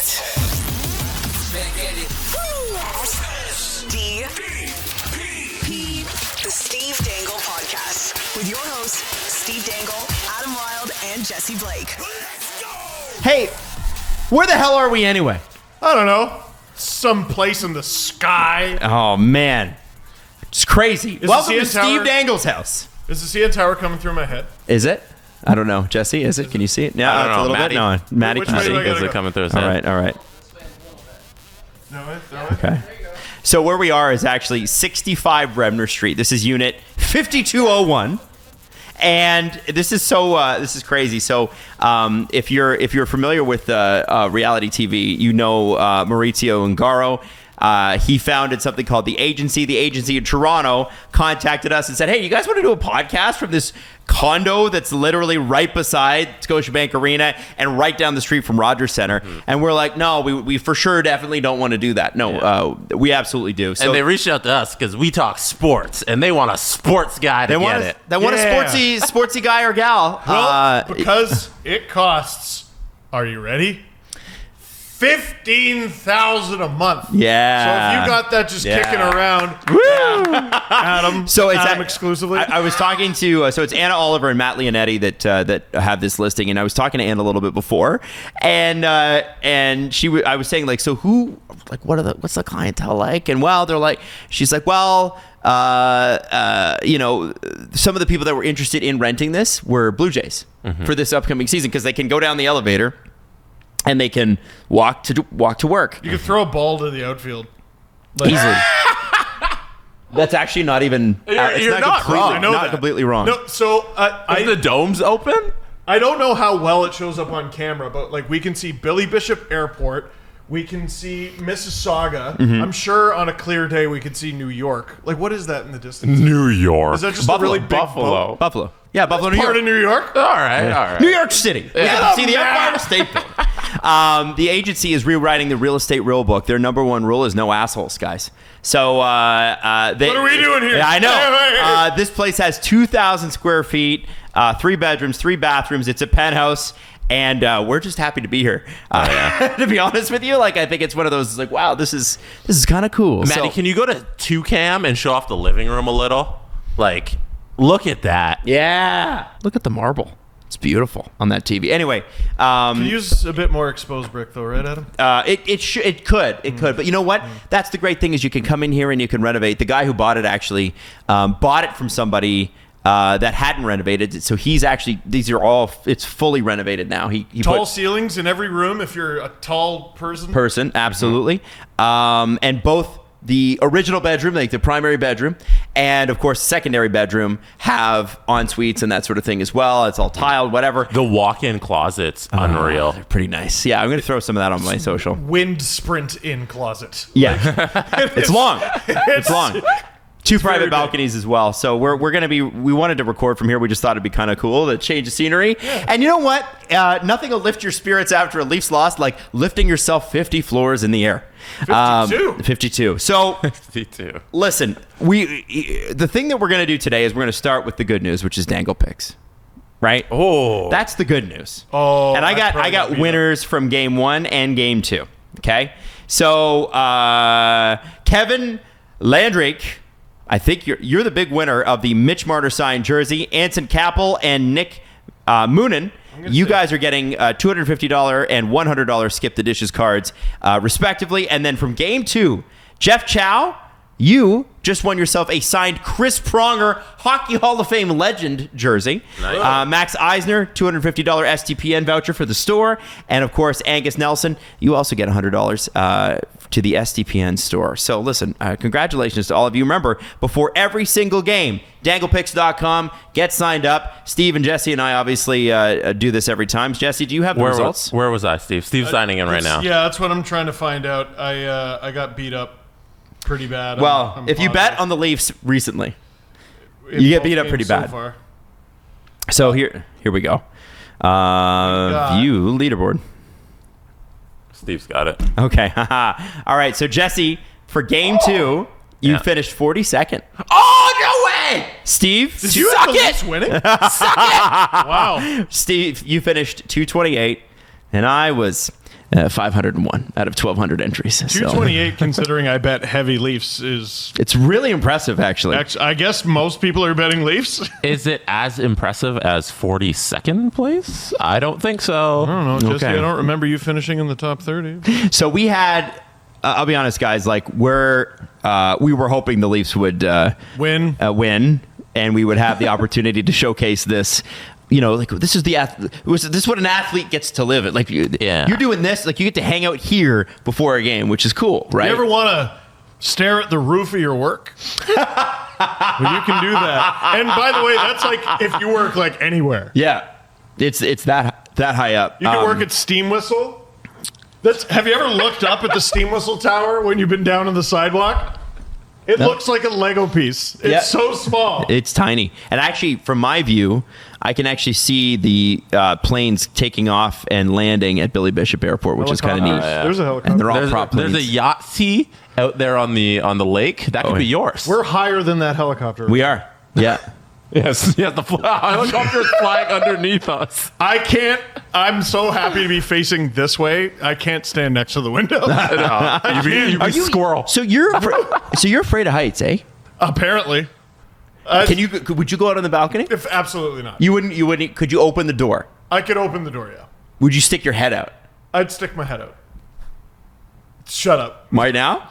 The Steve Dangle Podcast with your hosts, Steve Dangle, Adam Wilde, and Jesse Blake. Hey, where the hell are we anyway? I don't know. Some place in the sky. Oh, man. It's crazy. Welcome to Steve Dangle's house. Is the CN Tower coming through my head? Is it? I don't know. Jesse, is it? Can you see it? Yeah, I don't know. a little Maddie? bit. No, Maddie Which can way see do I it. gotta Is it go? coming through his head? All right. No way. Okay. So where we are is actually 65 Bremner Street. This is unit 5201. And this is crazy. So if you're familiar with reality TV, you know Maurizio Ungaro. He founded something called The Agency. The Agency in Toronto contacted us and said, hey, you guys want to do a podcast from this condo that's literally right beside Scotiabank Arena and right down the street from Rogers Center? Mm-hmm. And we're like, no, we for sure definitely don't want to do that. No, we absolutely do. So, and they reached out to us because we talk sports, and they want a sports guy to get it. They want a sportsy guy or gal. Well, because it costs, are you ready? $15,000 a month. Yeah. So if you got that just kicking around, Adam. So it's Adam exclusively. I was talking to so it's Anna Oliver and Matt Leonetti that have this listing, and I was talking to Anna a little bit before, and I was saying, like, so who, like, what's the clientele like? And well, they're like, she's like, well, you know, some of the people that were interested in renting this were Blue Jays for this upcoming season because they can go down the elevator and they can walk to work. You could throw a ball to the outfield. Easily. That's actually not even... You're not wrong. I know not that. completely wrong. No, so Is the domes open? I don't know how well it shows up on camera, but like we can see Billy Bishop Airport. We can see Mississauga. I'm sure on a clear day we could see New York. Like, what is that in the distance? New York. Is that just Buffalo. a really big boat? Buffalo. Yeah, Buffalo, New Part York. of New York? All right. New York City. Yeah. See the Empire State Building. The agency is rewriting the real estate rule book. Their number one rule is no assholes, guys. So What are we doing here? Yeah, I know. This place has 2,000 square feet, 3 bedrooms, 3 bathrooms. It's a penthouse. And we're just happy to be here. To be honest with you, like, I think it's one of those, like, wow, this is kind of cool. Maddie, can you go to 2Cam and show off the living room a little? Like, look at that. Yeah. Look at the marble. It's beautiful on that TV. Anyway. Can you use a bit more exposed brick, though, right, Adam? It could. But you know what? That's the great thing is you can come in here and you can renovate. The guy who bought it actually bought it from somebody that hadn't renovated. So he's actually, it's fully renovated now. He Tall ceilings in every room if you're a tall person. Absolutely. And both the original bedroom, like the primary bedroom, and of course secondary bedroom have en suites and that sort of thing as well. It's all tiled, whatever. The walk-in closet's unreal. They're pretty nice. Yeah, I'm going to throw some of that on my social. Wind sprint in closet. Yeah. It's long. It's long. 2 private balconies as well. So we wanted to record from here. We just thought it'd be kind of cool to change the scenery. Yeah. And you know what? Nothing will lift your spirits after a Leafs loss like lifting yourself 50 floors in the air. 52. So 52. Listen, the thing that we're going to do today is we're going to start with the good news, which is Dangle picks. Right? Oh. That's the good news. Oh. And I got winners from game 1 and game 2. Okay? So Kevin Landrake, I think you're the big winner of the Mitch Marner signed jersey. Anson Kappel and Nick Moonen, you guys are getting $250 and $100 Skip the Dishes cards, respectively. And then from game 2, Jeff Chow, you just won yourself a signed Chris Pronger Hockey Hall of Fame legend jersey. Nice. Max Eisner, $250 STPN voucher for the store. And, of course, Angus Nelson, you also get $100 to the STPN store. So, listen, congratulations to all of you. Remember, before every single game, danglepicks.com, get signed up. Steve and Jesse and I obviously do this every time. Jesse, do you have the results? Where was I, Steve? Steve's signing in right now. Yeah, that's what I'm trying to find out. I got beat up pretty bad. Well, if you bet on the Leafs recently, you get beat up pretty bad. Far. So here we go. View leaderboard. Steve's got it. Okay. All right. So Jesse, for game 2, you finished 42nd. Oh, no way! Steve, did you have the Leafs winning? Suck it! Wow. Steve, you finished 228, and I was 501 out of 1,200 entries. 228, considering I bet heavy Leafs is... It's really impressive, actually. I guess most people are betting Leafs. Is it as impressive as 42nd place? I don't think so. I don't know, Jesse. Okay. I don't remember you finishing in the top 30. So we had, I'll be honest, guys, like we were hoping the Leafs would Win. win, and we would have the opportunity to showcase this. You know, like this is this is what an athlete gets to live at. Like you're doing this, like you get to hang out here before a game, which is cool, right? You ever want to stare at the roof of your work? Well, you can do that. And by the way, that's like if you work like anywhere. Yeah, it's that high up. You can work at Steam Whistle. Have you ever looked up at the Steam Whistle tower when you've been down on the sidewalk? It looks like a Lego piece. It's so small. It's tiny. And actually, from my view, I can actually see the planes taking off and landing at Billy Bishop Airport, which is kind of neat. There's a helicopter. And they're all prop planes. There's a Yahtzee out there on the lake. That could be yours. We're higher than that helicopter. We are. Yeah. Yes, the helicopter is flying underneath us. I'm so happy to be facing this way. I can't stand next to the window. You be squirrel. So you're afraid of heights, eh? Apparently. Would you go out on the balcony? Absolutely not. You wouldn't. Could you open the door? I could open the door, yeah. Would you stick your head out? I'd stick my head out. Shut up. Right now?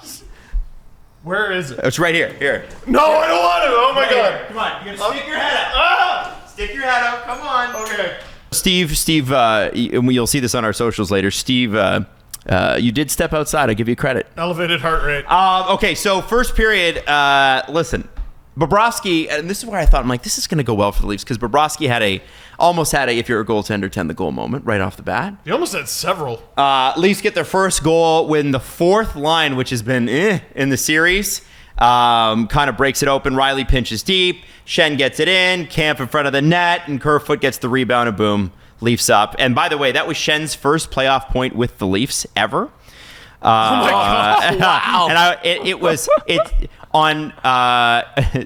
Where is it? It's right here. Here. No, I don't want to. Oh my God. Come on. You gotta stick your head out. Stick your head out. Come on. Okay. Steve, and you'll see this on our socials later. Steve, you did step outside. I give you credit. Elevated heart rate. Okay, so first period, listen, Bobrovsky, and this is where I thought, I'm like, this is going to go well for the Leafs, because Bobrovsky almost had a, if you're a goaltender, 10-the-goal moment right off the bat. He almost had several. Leafs get their first goal when the fourth line, which has been in the series, kind of breaks it open. Riley pinches deep. Shen gets it in. Camp in front of the net, and Kerfoot gets the rebound, and boom, Leafs up. And by the way, that was Shen's first playoff point with the Leafs ever. Oh my God! Wow. And it was on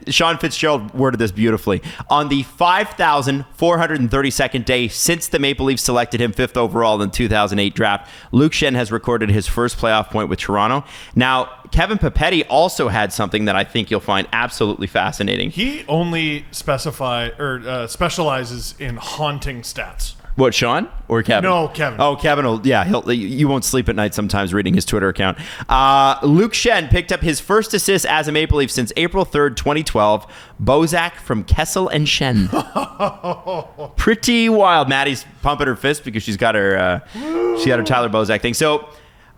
Sean Fitzgerald worded this beautifully. On the 5,432nd day since the Maple Leafs selected him 5th overall in the 2008 draft, Luke Shen has recorded his first playoff point with Toronto. Now, Kevin Papetti also had something that I think you'll find absolutely fascinating. He only specializes in haunting stats. What, Sean or Kevin? No, Kevin. Oh, Kevin you won't sleep at night sometimes reading his Twitter account. Luke Shen picked up his first assist as a Maple Leaf since April 3rd, 2012. Bozak from Kessel and Shen. Pretty wild. Maddie's pumping her fist because she got her Tyler Bozak thing. So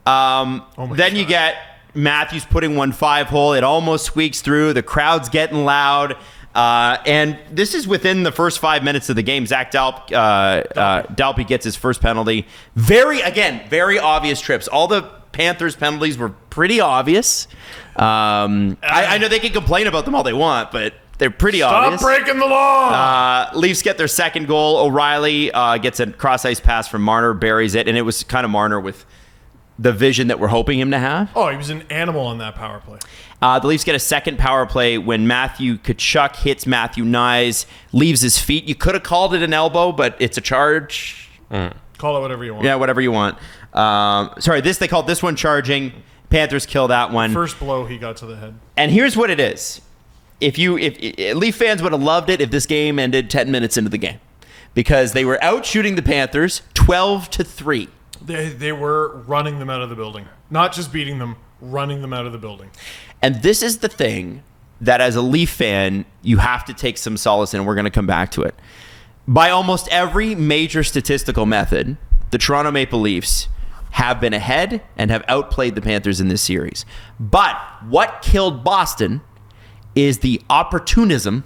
then you get Matthews putting 1-5 hole. It almost squeaks through. The crowd's getting loud. And this is within the first 5 minutes of the game. Zach Dalpe gets his first penalty. Very obvious trips. All the Panthers penalties were pretty obvious. I know they can complain about them all they want, but they're pretty obvious. Stop breaking the law! Leafs get their second goal. O'Reilly gets a cross-ice pass from Marner, buries it, and it was kind of Marner with the vision that we're hoping him to have. Oh, he was an animal on that power play. The Leafs get a second power play when Matthew Tkachuk hits Matthew Nyes, leaves his feet. You could have called it an elbow, but it's a charge. Call it whatever you want. Yeah, whatever you want. They called this one charging. Panthers kill that one. First blow he got to the head. And here's what it is. If Leaf fans would have loved it if this game ended 10 minutes into the game, because they were out shooting the Panthers 12-3. They were running them out of the building. Not just beating them, running them out of the building. And this is the thing that as a Leaf fan, you have to take some solace in, and we're going to come back to it. By almost every major statistical method, the Toronto Maple Leafs have been ahead and have outplayed the Panthers in this series. But what killed Boston is the opportunism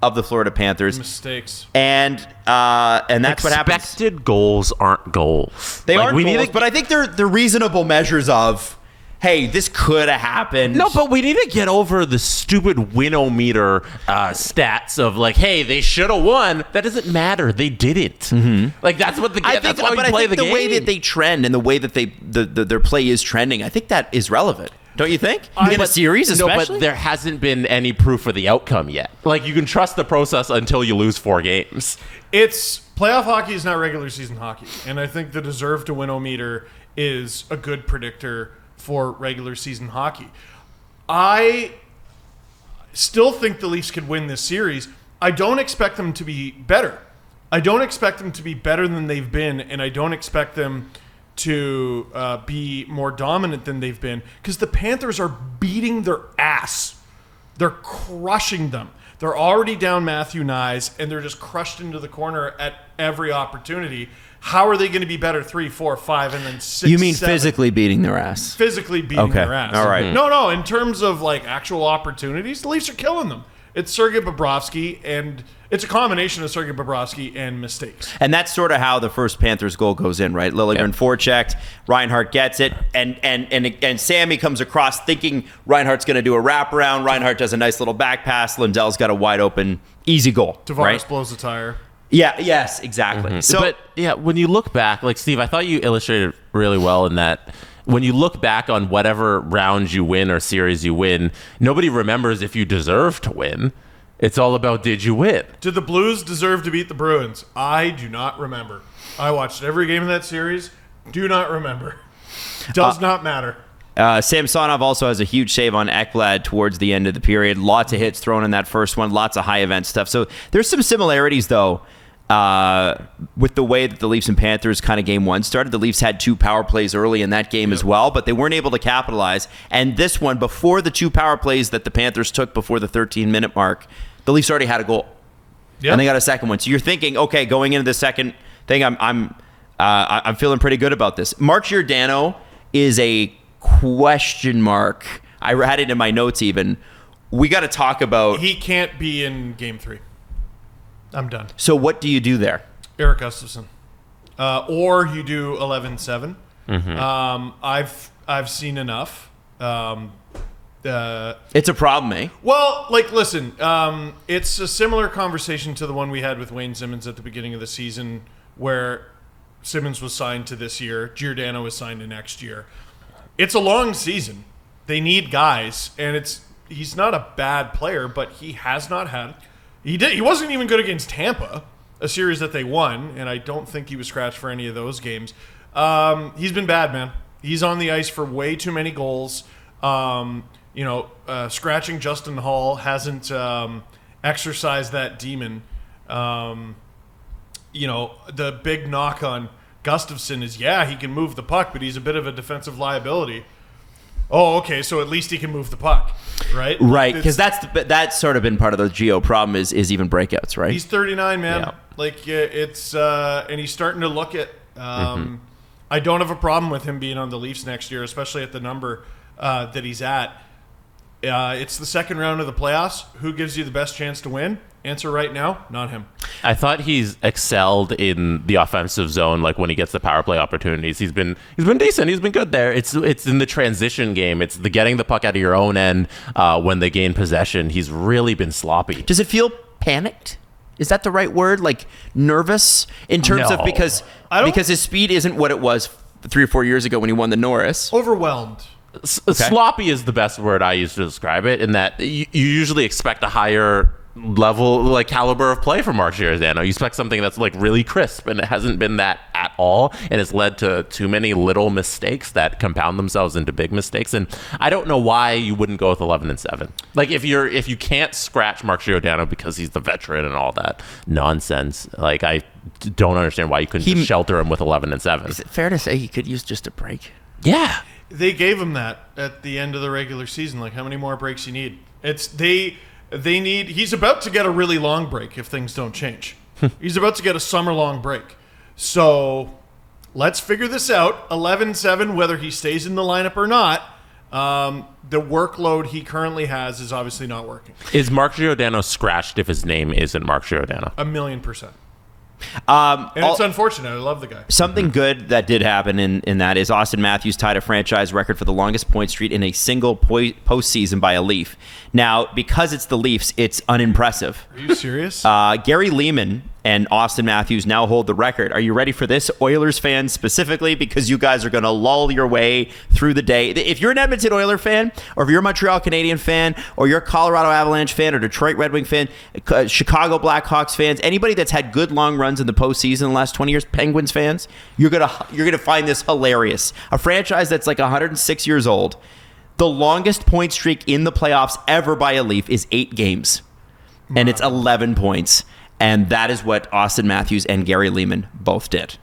of the Florida Panthers. Mistakes. And that's what happens. Expected goals aren't goals. They aren't goals, but I think they're reasonable measures of, hey, this could have happened. No, but we need to get over the stupid winometer stats of like, hey, they should have won. That doesn't matter. They didn't. Mm-hmm. Like that's what the game. That's why we play the game. The way that they trend and the way that their play is trending, I think that is relevant. Don't you think? In a series, especially? No, but there hasn't been any proof for the outcome yet. Like, you can trust the process until you lose 4 games. Playoff hockey is not regular season hockey. And I think the deserve to win-o-meter is a good predictor for regular season hockey. I still think the Leafs could win this series. I don't expect them to be better. I don't expect them to be better than they've been, and I don't expect them to be more dominant than they've been, because the Panthers are beating their ass. They're crushing them. They're already down Matthew Nyes, and they're just crushed into the corner at every opportunity. How are they going to be better 3, 4, 5, and then 6, You mean 7? physically beating their ass? Physically beating their ass. All right. No. In terms of like actual opportunities, the Leafs are killing them. It's Sergei Bobrovsky, and it's a combination of Sergei Bobrovsky and mistakes. And that's sort of how the first Panthers goal goes in, right? Liljegren forechecked, Reinhart gets it, and Sammy comes across thinking Reinhart's going to do a wraparound. Reinhart does a nice little back pass. Lindell's got a wide open, easy goal. Tavares right? blows the tire. Yeah. Yes. Exactly. So, but yeah, when you look back, like Steve, I thought you illustrated really well in that. When you look back on whatever round you win or series you win, nobody remembers if you deserve to win. It's all about, did you win? Did the Blues deserve to beat the Bruins? I do not remember. I watched every game of that series. Do not remember. Does not matter. Samsonov also has a huge save on Ekblad towards the end of the period. Lots of hits thrown in that first one. Lots of high event stuff. So there's some similarities, though, with the way that the Leafs and Panthers kind of game one started. The Leafs had 2 power plays early in that game as well, but they weren't able to capitalize. And this one, before the 2 power plays that the Panthers took before the 13-minute mark, the Leafs already had a goal. Yep. And they got a second one. So you're thinking, okay, going into the second thing, I'm feeling pretty good about this. Mark Giordano is a question mark. I had it in my notes even. We got to talk about... He can't be in Game 3. I'm done. So what do you do there? Eric Gustafsson. Or you do 11-7. I've seen enough. It's a problem, eh? Well, like, listen, it's a similar conversation to the one we had with Wayne Simmons at the beginning of the season, where Simmons was signed to this year, Giordano was signed to next year. It's a long season. They need guys, and he's not a bad player, but he has not had... He wasn't even good against Tampa, a series that they won, and I don't think he was scratched for any of those games. He's been bad, man. He's on the ice for way too many goals. Scratching Justin Hall hasn't exercised that demon. The big knock on Gustafsson is, he can move the puck, but he's a bit of a defensive liability. Oh, okay, so at least he can move the puck, right? Right, because that's sort of been part of the Gio problem is even breakouts, right? He's 39, man. Yeah. Like, it's and he's starting to look at. I don't have a problem with him being on the Leafs next year, especially at the number that he's at. It's the second round of the playoffs. Who gives you the best chance to win? Answer right now, not him. I thought he's excelled in the offensive zone, like when he gets the power play opportunities. He's been decent. He's been good there. It's in the transition game. It's the getting the puck out of your own end when they gain possession. He's really been sloppy. Does it feel panicked? Is that the right word? Like nervous in terms of because his speed isn't what it was 3 or 4 years ago when he won the Norris. Overwhelmed. Sloppy is the best word I use to describe it, in that you usually expect a higher level, like caliber of play from Mark Giordano. You expect something that's like really crisp, and it hasn't been that at all, and it's led to too many little mistakes that compound themselves into big mistakes. And I don't know why you wouldn't go with 11-7. Like if you can't scratch Mark Giordano because he's the veteran and all that nonsense, like I don't understand why you couldn't just shelter him with 11-7. Is it fair to say he could use just a break? Yeah. They gave him that at the end of the regular season. Like, how many more breaks you need? He's about to get a really long break if things don't change. He's about to get a summer-long break. So let's figure this out. 11-7, whether he stays in the lineup or not, the workload he currently has is obviously not working. Is Mark Giordano scratched if his name isn't Mark Giordano? 1,000,000%. And it's unfortunate. I love the guy. Something good that did happen in that is Austin Matthews tied a franchise record for the longest point streak in a single postseason by a Leaf. Now, because it's the Leafs, it's unimpressive. Are you serious? Gary Lehman and Austin Matthews now hold the record. Are you ready for this, Oilers fans specifically? Because you guys are going to lull your way through the day. If you're an Edmonton Oiler fan, or if you're a Montreal Canadian fan, or you're a Colorado Avalanche fan, or Detroit Red Wing fan, Chicago Blackhawks fans, anybody that's had good long runs in the postseason in the last 20 years, Penguins fans, you're gonna find this hilarious. A franchise that's like 106 years old. The longest point streak in the playoffs ever by a Leaf is 8 games, and it's 11 points. And that is what Austin Matthews and Gary Leeman both did.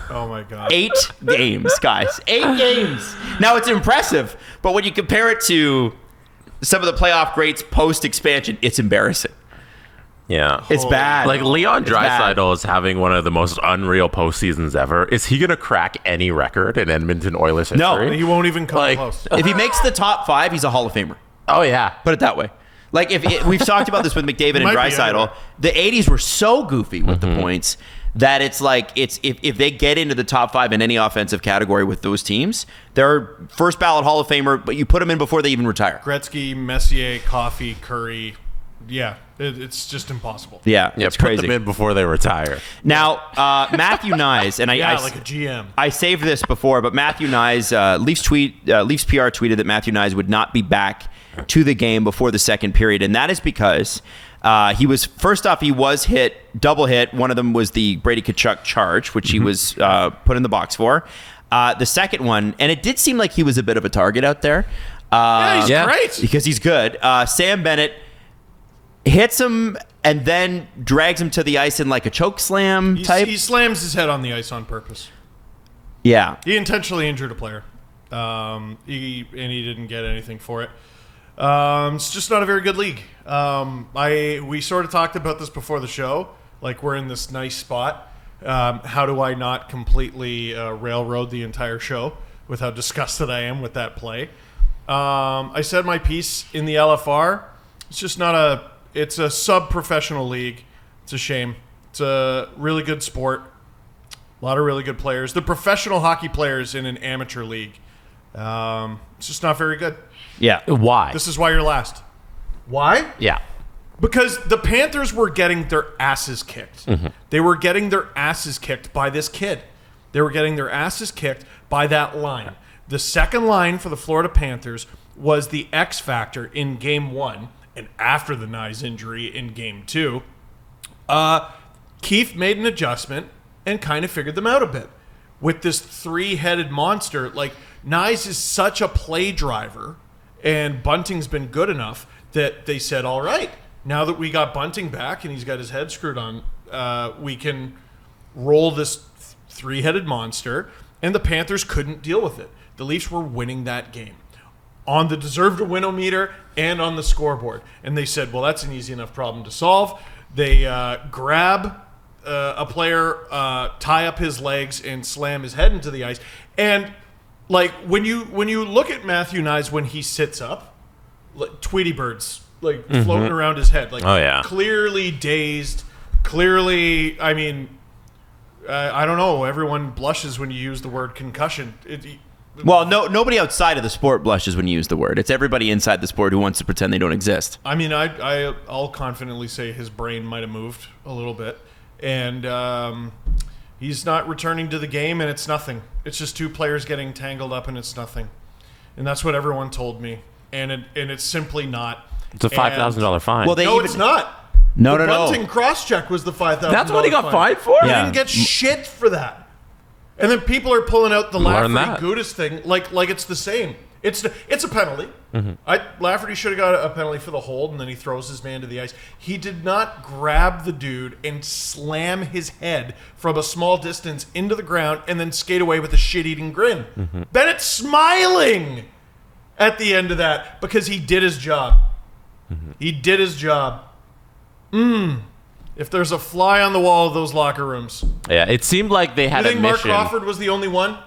Oh, my God. 8 games, guys. 8 games. Now, it's impressive, but when you compare it to some of the playoff greats post-expansion, it's embarrassing. Yeah. It's bad. Like, Leon Draisaitl is having one of the most unreal postseasons ever. Is he going to crack any record in Edmonton Oilers history? No. He won't even come close. If he makes the top 5, he's a Hall of Famer. Oh, yeah. Put it that way. Like, we've talked about this with McDavid and Draisaitl. The 80s were so goofy with the points that it's like, if they get into the top 5 in any offensive category with those teams, they're first ballot Hall of Famer, but you put them in before they even retire. Gretzky, Messier, Coffey, Curry. Yeah, it's just impossible. Yeah, it's crazy. Put them in before they retire. Now, Matthew Nyes, and I like a GM. I saved this before, but Matthew Nyes, Leafs PR tweeted that Matthew Nyes would not be back to the game before the second period, and that is because he was double hit. One of them was the Brady Tkachuk charge, which he was put in the box for. The second one, and it did seem like he was a bit of a target out there. He's great. Because he's good. Sam Bennett hits him and then drags him to the ice in like a choke slam type. He slams his head on the ice on purpose. Yeah. He intentionally injured a player. He didn't get anything for it. It's just not a very good league. We sort of talked about this before the show. Like, we're in this nice spot. How do I not completely railroad the entire show with how disgusted I am with that play? I said my piece in the LFR. It's just not it's a sub-professional league. It's a shame. It's a really good sport. A lot of really good players. The professional hockey players in an amateur league. It's just not very good. Yeah. Why? This is why you're last. Why? Yeah. Because the Panthers were getting their asses kicked. Mm-hmm. They were getting their asses kicked by this kid. They were getting their asses kicked by that line. The second line for the Florida Panthers was the X factor in Game 1 and after the Nyes injury in Game 2. Keith made an adjustment and kind of figured them out a bit. With this three-headed monster, like, Nyes is such a play driver, and Bunting's been good enough that they said, all right, now that we got Bunting back and he's got his head screwed on, we can roll this three-headed monster, and the Panthers couldn't deal with it. The Leafs were winning that game on the deserve-to-win-o-meter and on the scoreboard. And they said, well, that's an easy enough problem to solve. They grab a player, tie up his legs, and slam his head into the ice. And, like, when you look at Matthew Nyes when he sits up, like, Tweety birds, like, floating around his head. Like, clearly dazed, clearly, I mean, I don't know. Everyone blushes when you use the word concussion. Well, nobody outside of the sport blushes when you use the word. It's everybody inside the sport who wants to pretend they don't exist. I mean, I'll confidently say his brain might have moved a little bit. And he's not returning to the game, and it's nothing. It's just two players getting tangled up, and it's nothing. And that's what everyone told me. And it's simply not. It's a $5,000 fine. Well, It's not. No. Bunting cross-check was the $5,000 That's what he got fined for? He Yeah. didn't get shit for that. And then people are pulling out the Learn Lafferty that. Gudis thing like it's the same. It's a penalty. Lafferty should have got a penalty for the hold, and then he throws his man to the ice. He did not grab the dude and slam his head from a small distance into the ground and then skate away with a shit-eating grin. Bennett's smiling at the end of that because he did his job. He did his job. If there's a fly on the wall of those locker rooms. Yeah, it seemed like they had You a think Mark mission. Crawford was the only one?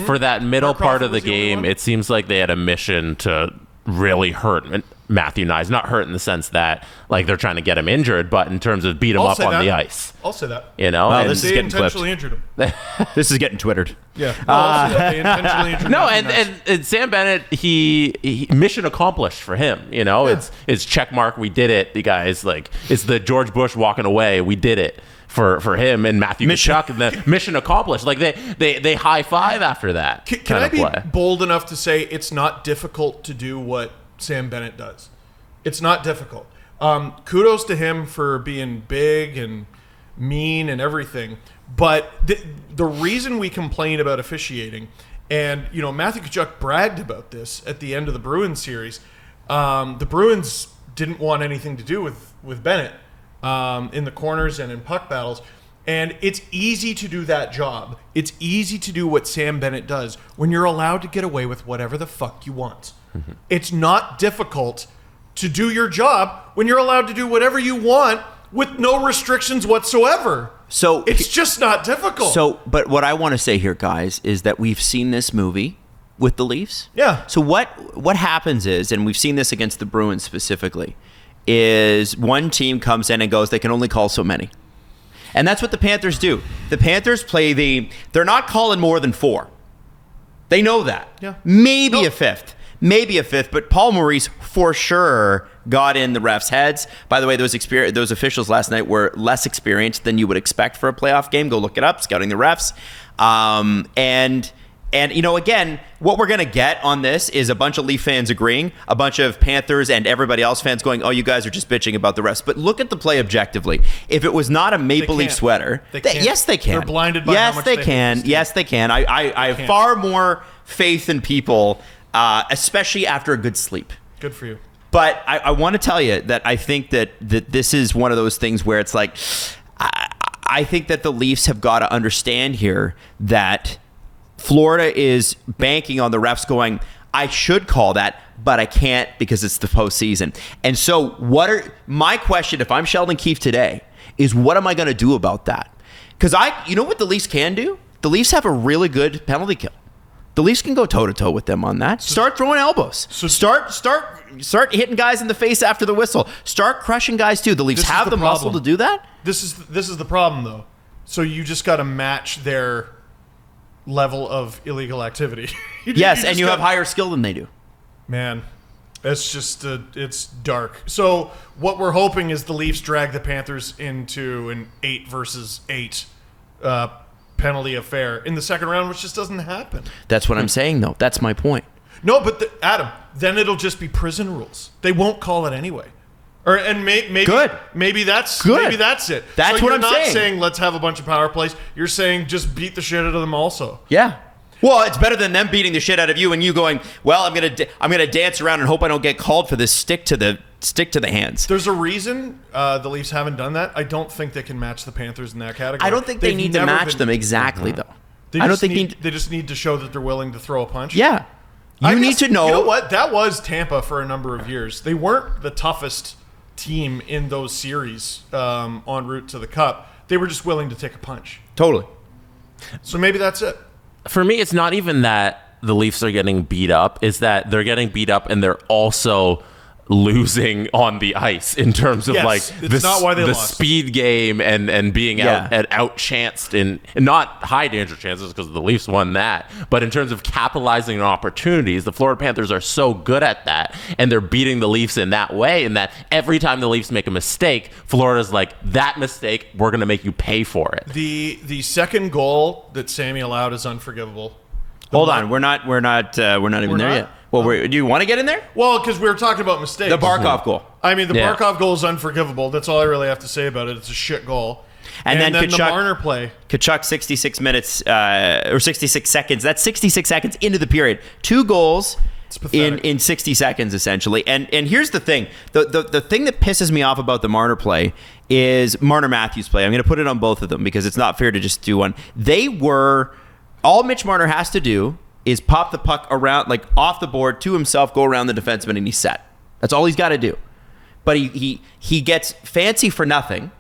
For that middle Mark part Crawford of the was the only game, one? it seems like they had a mission to really hurt Matthew Knies. Not hurt in the sense that like they're trying to get him injured, but in terms of beat him up on the ice. I'll say that. You know, Well, and this is They getting intentionally injured him. This is getting twittered. Yeah. No, I'll say that. They intentionally injured no, Matthew Knies. and Sam Bennett, he mission accomplished for him. You know, it's check mark. We did it, you guys. Like it's the George Bush walking away. We did it for him and Matthew Tkachuk, and the mission accomplished. Like they high five after that. Can I be bold enough to say it's not difficult to do what Sam Bennett does? It's not difficult. Kudos to him for being big and mean and everything. But the reason we complain about officiating, and Matthew Tkachuk bragged about this at the end of the Bruins series. The Bruins didn't want anything to do with Bennett in the corners and in puck battles. And it's easy to do that job. It's easy to do what Sam Bennett does when you're allowed to get away with whatever the fuck you want. Mm-hmm. It's not difficult to do your job when you're allowed to do whatever you want with no restrictions whatsoever. So it's just not difficult. But what I want to say here, guys, is that we've seen this movie with the Leafs. Yeah. So what happens is, and we've seen this against the Bruins specifically, is one team comes in and goes, they can only call so many. And that's what the Panthers do. The Panthers they're not calling more than 4. They know that. Yeah. Maybe a fifth, but Paul Maurice for sure got in the refs' heads. By the way, those officials last night were less experienced than you would expect for a playoff game. Go look it up, scouting the refs. And again, what we're going to get on this is a bunch of Leaf fans agreeing, a bunch of Panthers and everybody else fans going, oh, you guys are just bitching about the refs. But look at the play objectively. If it was not a Maple Leaf sweater, yes, they can. They're blinded by how much they can. Yes, they can. I have far more faith in people, especially after a good sleep. Good for you. But I want to tell you that I think that this is one of those things where it's like, I think that the Leafs have got to understand here that Florida is banking on the refs going, I should call that, but I can't because it's the postseason. And so my question, if I'm Sheldon Keefe today, is what am I going to do about that? Because you know what the Leafs can do? The Leafs have a really good penalty kill. The Leafs can go toe-to-toe with them on that. Start throwing elbows. Start hitting guys in the face after the whistle. Start crushing guys too. The Leafs have the muscle to do that. This is the problem, though. So you just got to match their level of illegal activity. You have higher skill than they do. Man, it's just it's dark. So what we're hoping is the Leafs drag the Panthers into an 8 versus 8 penalty affair in the second round, which just doesn't happen. That's what I'm saying, though. That's my point. No, but Adam, then it'll just be prison rules. They won't call it anyway. Maybe good. Maybe that's good. Maybe that's it. That's so what I'm saying. You're not saying let's have a bunch of power plays. You're saying just beat the shit out of them also. Yeah. Well, it's better than them beating the shit out of you and you going, well, I'm gonna dance around and hope I don't get called for this stick to the hands. There's a reason the Leafs haven't done that. I don't think they can match the Panthers in that category. I don't think they need to match them exactly, though. They just need to show that they're willing to throw a punch. Yeah. You need to know. You know what? That was Tampa for a number of years. They weren't the toughest team in those series en route to the Cup. They were just willing to take a punch. Totally. So maybe that's it. For me, it's not even that the Leafs are getting beat up. It's that they're getting beat up and they're also losing on the ice in terms of the speed game and being outchanced in not high danger chances because the Leafs won that, but in terms of capitalizing on opportunities, the Florida Panthers are so good at that, and they're beating the Leafs in that way, in that every time the Leafs make a mistake, Florida's like, that mistake, we're going to make you pay for it. The second goal that Sammy allowed is unforgivable. Hold on, we're not even there yet. Well, do you want to get in there? Well, because we were talking about mistakes. The Barkov goal. I mean, the Barkov goal is unforgivable. That's all I really have to say about it. It's a shit goal. And then Tkachuk, the Marner play. Tkachuk, 66 minutes or 66 seconds. That's 66 seconds into the period. 2 goals in 60 seconds, essentially. And here's the thing. The thing that pisses me off about the Marner play is Marner-Matthews play. I'm going to put it on both of them because it's not fair to just do one. All Mitch Marner has to do is pop the puck around, like off the board to himself, go around the defenseman, and he's set. That's all he's got to do. But he gets fancy for nothing,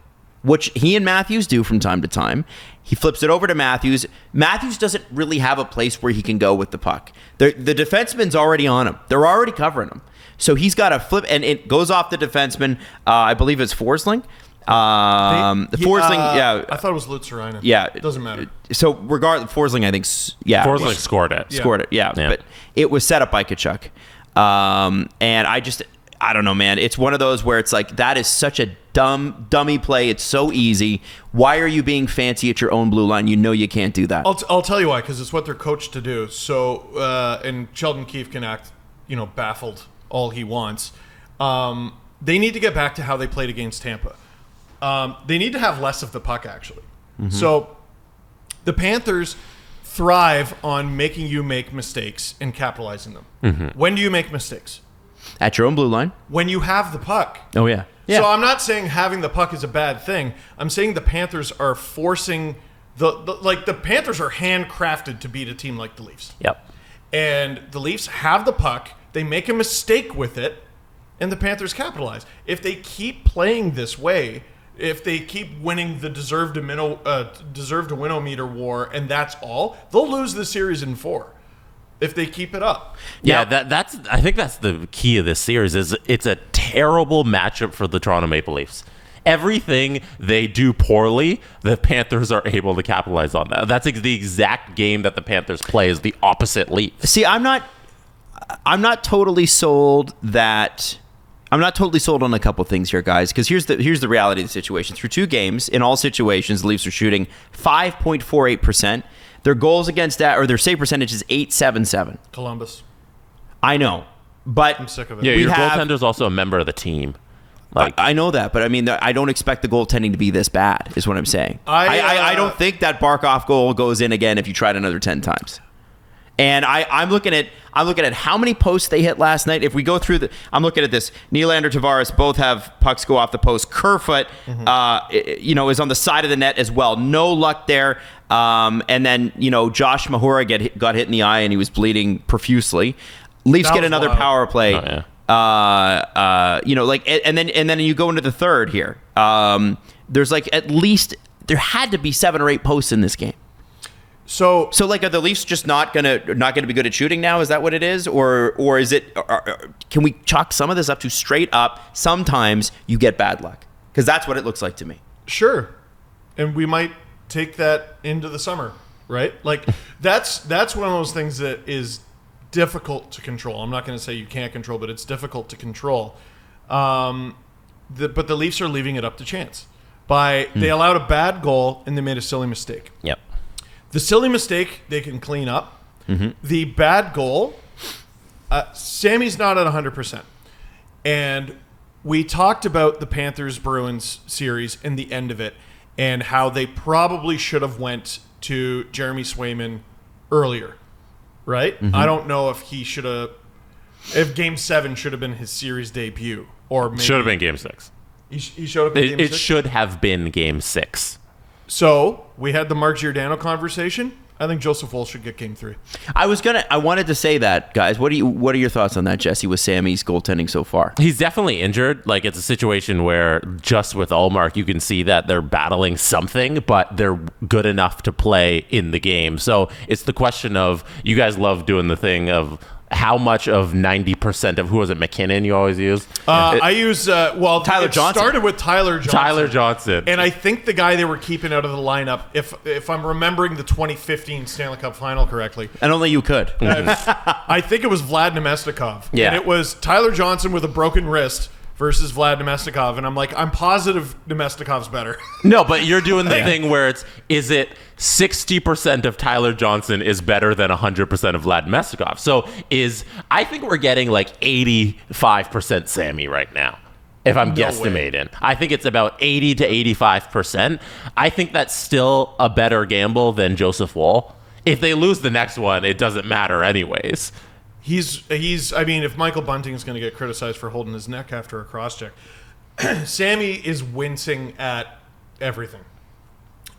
which he and Matthews do from time to time. He flips it over to Matthews. Matthews doesn't really have a place where he can go with the puck. The defenseman's already on him. They're already covering him. So he's got a flip, and it goes off the defenseman. I believe it's Forsling. Forsling, yeah. I thought it was Lutzerainen. Yeah. It doesn't matter. So regardless, Forsling, I think, Forsling scored it. Scored it, yeah. But it was set up by Tkachuk. And I don't know, man. It's one of those where it's like, that is such a dummy play. It's so easy. Why are you being fancy at your own blue line? You know you can't do that. I'll tell you why, because it's what they're coached to do. So, and Sheldon Keefe can act, baffled all he wants. They need to get back to how they played against Tampa. They need to have less of the puck, actually. Mm-hmm. So the Panthers thrive on making you make mistakes and capitalizing them. Mm-hmm. When do you make mistakes? At your own blue line? When you have the puck. Oh, yeah. So I'm not saying having the puck is a bad thing. I'm saying the Panthers are forcing the Panthers are handcrafted to beat a team like the Leafs. Yep. And the Leafs have the puck. They make a mistake with it, and the Panthers capitalize. If they keep playing this way, if they keep winning the deserve to win-o-meter war, and that's all, they'll lose the series in 4 if they keep it up. Yeah, that's. I think that's the key of this series. Is it's a terrible matchup for the Toronto Maple Leafs. Everything they do poorly, the Panthers are able to capitalize on that. That's the exact game that the Panthers play, is the opposite Leafs. See, I'm not totally sold that. I'm not totally sold on a couple things here, guys, because here's the reality of the situation. Through 2 games, in all situations, the Leafs are shooting 5.48%. Their goals against that, or their save percentage, is .877. Columbus. I know, but I'm sick of it. Yeah, your goaltender's also a member of the team. I know that, but I mean, I don't expect the goaltending to be this bad, is what I'm saying. I don't think that Barkov goal goes in again if you tried another 10 times. And I'm looking at how many posts they hit last night. If we go through I'm looking at this. Nylander, Tavares both have pucks go off the post. Kerfoot, is on the side of the net as well. No luck there. And then Josh Mahura got hit in the eye and he was bleeding profusely. Leafs get another power play. Oh, yeah. And then you go into the third here. There's at least there had to be 7 or 8 posts in this game. So are the Leafs just not gonna be good at shooting now? Is that what it is, or is it? Can we chalk some of this up to straight up? Sometimes you get bad luck, because that's what it looks like to me. Sure, and we might take that into the summer, right? That's one of those things that is difficult to control. I'm not going to say you can't control, but it's difficult to control. But the Leafs are leaving it up to chance. They allowed a bad goal and they made a silly mistake. Yep. The silly mistake they can clean up. Mm-hmm. The bad goal, Sammy's not at 100%. And we talked about the Panthers-Bruins series and the end of it and how they probably should have went to Jeremy Swayman earlier, right? Mm-hmm. I don't know if if Game 7 should have been his series debut. Or maybe should have been Game 6. He showed up in Game 6? It should have been Game 6. So we had the Mark Giordano conversation. I think Joseph Woll should get Game 3. I wanted to say that, guys. What are your thoughts on that, Jesse, with Sammy's goaltending so far? He's definitely injured. It's a situation where just with Ullmark, you can see that they're battling something, but they're good enough to play in the game. So it's the question of, you guys love doing the thing of how much of 90% of, who was it, McKinnon you always use? I use, Tyler Johnson. Started with Tyler Johnson. Tyler Johnson. And I think the guy they were keeping out of the lineup, if I'm remembering the 2015 Stanley Cup final correctly. And only you could. I think it was Vlad Nemestikov. Yeah. And it was Tyler Johnson with a broken wrist versus Vlad Nemestikov. And I'm positive Nemestikov's better. No, but you're doing the thing where is it 60% of Tyler Johnson is better than 100% of Vlad Nemestikov. So I think we're getting 85% Sammy right now, if I'm guesstimating. I think it's about 80 to 85%. I think that's still a better gamble than Joseph Woll. If they lose the next one, it doesn't matter anyways. If Michael Bunting's going to get criticized for holding his neck after a cross-check, Sammy is wincing at everything.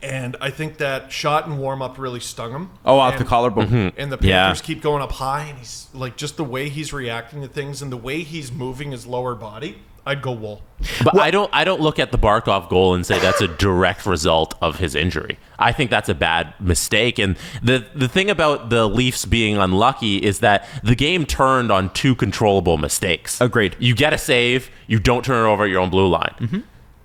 And I think that shot and warm-up really stung him. Oh, off the collarbone. Mm-hmm. And the Panthers keep going up high, and he's just the way he's reacting to things and the way he's moving his lower body, I'd go Wool. But I don't look at the Barkov goal and say that's a direct result of his injury. I think that's a bad mistake. And the thing about the Leafs being unlucky is that the game turned on two controllable mistakes. Agreed. You get a save, you don't turn it over at your own blue line. Mm-hmm.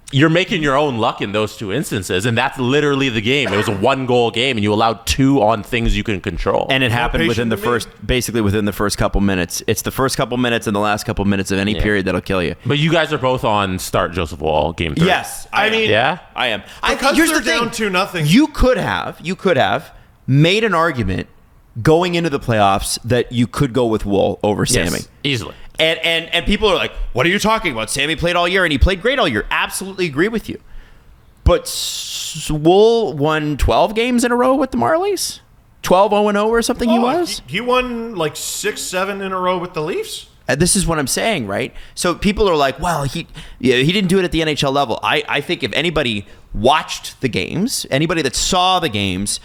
You're making your own luck in those two instances, and that's literally the game. It was a 1-goal game, and you allowed 2 on things you can control. And it happened within the first couple minutes. It's the first couple minutes and the last couple minutes of any period that'll kill you. But you guys are both on start Joseph Woll game 3. Yes, I mean, yeah, I am. Because Here's they're the thing. down 2-0. You could have made an argument going into the playoffs that you could go with Woll over Sammy. Easily. And people are like, what are you talking about? Sammy played all year, and he played great all year. Absolutely agree with you. But Woll won 12 games in a row with the Marlies? 12-0-0 or something he was? He won like 6-7 in a row with the Leafs. This is what I'm saying, right? So people are like, well, he didn't do it at the NHL level. I think if anybody watched the games, anybody that saw the games,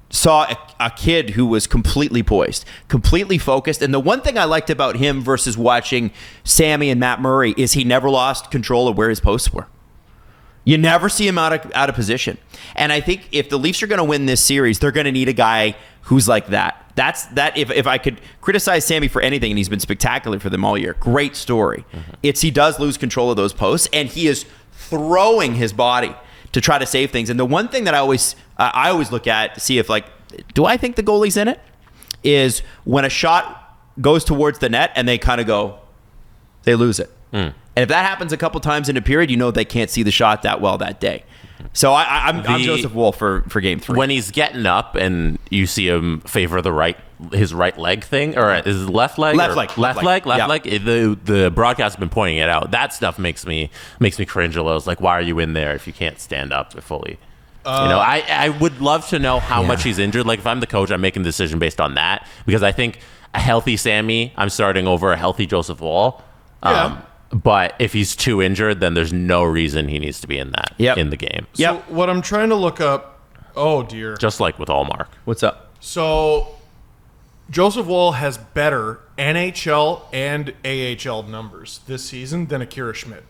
saw a kid who was completely poised, completely focused. And the one thing I liked about him versus watching Sammy and Matt Murray is he never lost control of where his posts were. You never see him out of position. And I think if the Leafs are going to win this series, they're going to need a guy who's like that. If I could criticize Sammy for anything, and he's been spectacular for them all year, great story. Mm-hmm. It's he does lose control of those posts, and he is throwing his body to try to save things. And the one thing that I always look at to see if, like, do I think the goalie's in it, is when a shot goes towards the net and they kind of go, they lose it. And if that happens a couple times in a period, you know they can't see the shot that well that day. So I'm Joseph Woll for game 3. When he's getting up and you see him favor his right leg thing, or his left leg? Left leg. The broadcast has been pointing it out. That stuff makes me cringe a little. It's like, why are you in there if you can't stand up fully? I would love to know how much he's injured. Like, if I'm the coach, I'm making a decision based on that, because I think a healthy Sammy, I'm starting over a healthy Joseph Woll. But if he's too injured, then there's no reason he needs to be in the game. So what I'm trying to look up, oh dear. Just like with Allmark. What's up? So Joseph Woll has better NHL and AHL numbers this season than Akira Schmidt.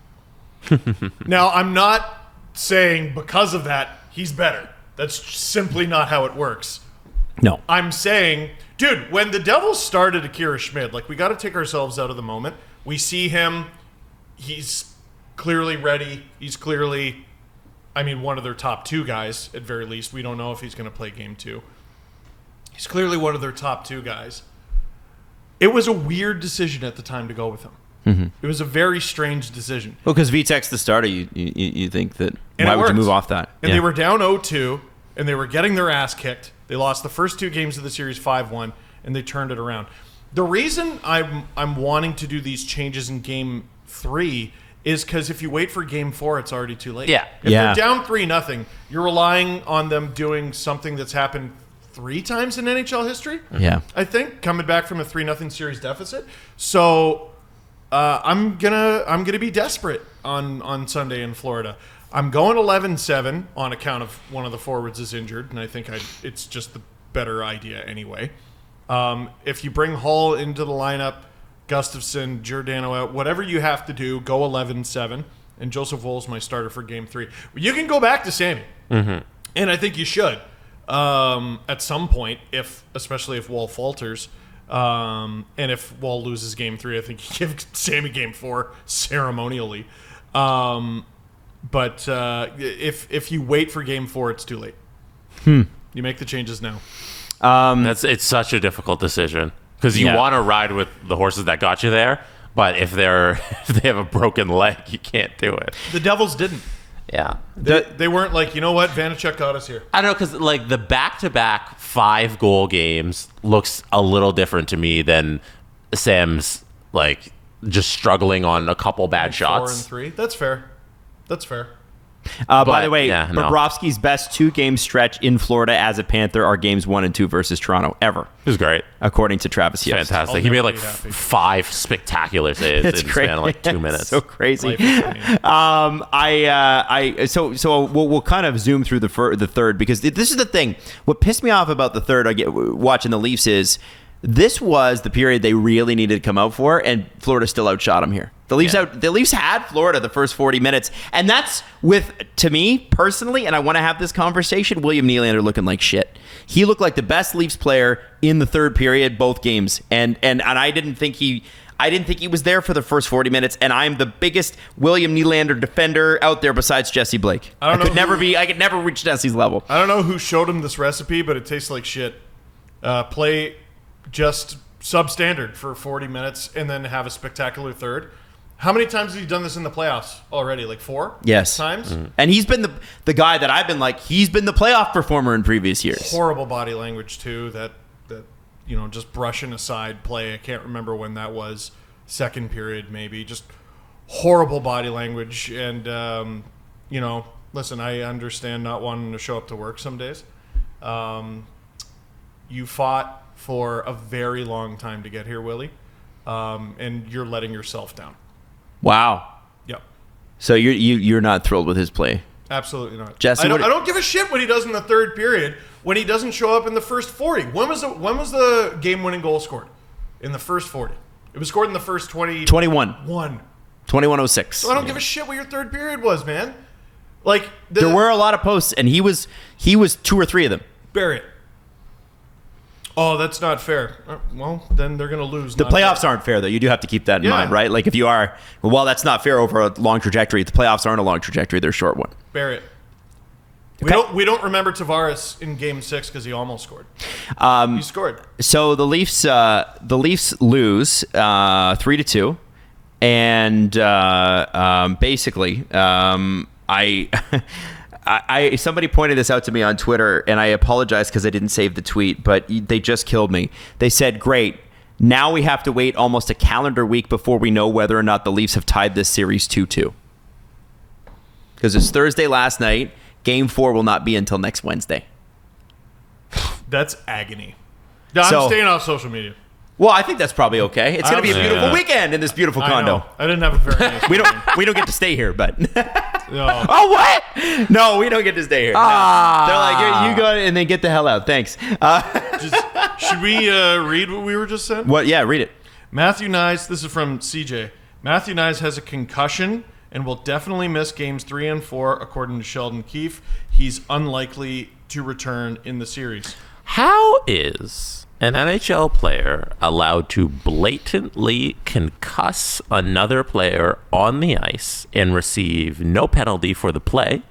Now, I'm not saying because of that he's better. That's simply not how it works. No. I'm saying, dude, when the Devils started Akira Schmidt, like, we got to take ourselves out of the moment. We see him. He's clearly ready. He's clearly, one of their top 2 guys, at very least. We don't know if he's going to play game 2. He's clearly one of their top 2 guys. It was a weird decision at the time to go with him. Mm-hmm. It was a very strange decision. Well, because Vitek's the starter, you think that, and why would you move off that? And they were down 0-2, and they were getting their ass kicked. They lost the first 2 games of the series 5-1, and they turned it around. The reason I'm wanting to do these changes in game 3 is because if you wait for game 4, it's already too late. Yeah. If they're down 3-0, you're relying on them doing something that's happened 3 times in NHL history. Yeah. I think, coming back from a 3-0 series deficit. So I'm gonna be desperate on Sunday in Florida. I'm going 11-7 on account of one of the forwards is injured, and I think it's just the better idea anyway. If you bring Hall into the lineup, Gustafsson, Giordano out, whatever you have to do, go 11-7. And Joseph Woll's my starter for game 3. You can go back to Sammy. Mm-hmm. And I think you should at some point, especially if Woll falters. And if Woll loses game 3, I think you give Sammy game 4 ceremonially. But if you wait for game 4, it's too late. You make the changes now. It's such a difficult decision. Because you want to ride with the horses that got you there, but if they have a broken leg, you can't do it. The Devils didn't. Yeah. They weren't like, you know what, Vanacek got us here. I don't know, because like the back-to-back 5-goal games looks a little different to me than Sam's like just struggling on a couple bad shots. 4 and 3. That's fair. By the way, Bobrovsky's best 2-game stretch in Florida as a Panther are games 1 and 2 versus Toronto ever. It was great, according to Travis Yost. Fantastic. He made like 5 spectacular saves in the span of like 2 minutes. So crazy. So we'll kind of zoom through the third, because this is the thing. What pissed me off about the third, watching the Leafs, is this was the period they really needed to come out for, and Florida still outshot them here. The Leafs had Florida the first 40 minutes, and that's to me personally, and I want to have this conversation. William Nylander looking like shit. He looked like the best Leafs player in the third period, both games, and I didn't think he was there for the first 40 minutes, and I'm the biggest William Nylander defender out there besides Jesse Blake. I could never reach Jesse's level. I don't know who showed him this recipe, but it tastes like shit. Play just substandard for 40 minutes and then have a spectacular third. How many times have you done this in the playoffs already? Like 4? Yes. Times? Mm-hmm. And he's been the guy that I've been like, he's been the playoff performer in previous years. Horrible body language, too. That just brushing aside play. I can't remember when that was. Second period, maybe. Just horrible body language. And, listen, I understand not wanting to show up to work some days. You fought for a very long time to get here, Willie. And you're letting yourself down. Wow. Yep. So you're not thrilled with his play? Absolutely not. Jesse, I don't give a shit what he does in the third period when he doesn't show up in the first 40. When was the game-winning goal scored? In the first 40. It was scored in the first 21. 21:06. So I don't give a shit what your third period was, man. Like there were a lot of posts, and he was 2 or 3 of them. Bury it. Oh, that's not fair. Well, then they're going to lose. The playoffs aren't fair, though. You do have to keep that in mind, right? Like, if you are, well, that's not fair over a long trajectory. The playoffs aren't a long trajectory. They're a short one. Bury it. Okay. We don't remember Tavares in Game 6 because he almost scored. He scored. So the Leafs lose 3-2, and basically, I somebody pointed this out to me on Twitter, and I apologize because I didn't save the tweet, but they just killed me. They said, "Great, now we have to wait almost a calendar week before we know whether or not the Leafs have tied this series 2-2." Because it's Thursday last night. Game 4 will not be until next Wednesday. That's agony. I'm staying off social media. Well, I think that's probably okay. It's going to be a beautiful weekend in this beautiful condo. I didn't have a very nice we don't get to stay here, but no. Oh, what? No, we don't get to stay here. No. They're like, you go and then get the hell out. Thanks. Should we read what we were just saying? What? Yeah, read it. Matthew Nyes, this is from CJ. Matthew Nyes has a concussion and will definitely miss games 3 and 4, according to Sheldon Keefe. He's unlikely to return in the series. How is an NHL player allowed to blatantly concuss another player on the ice and receive no penalty for the play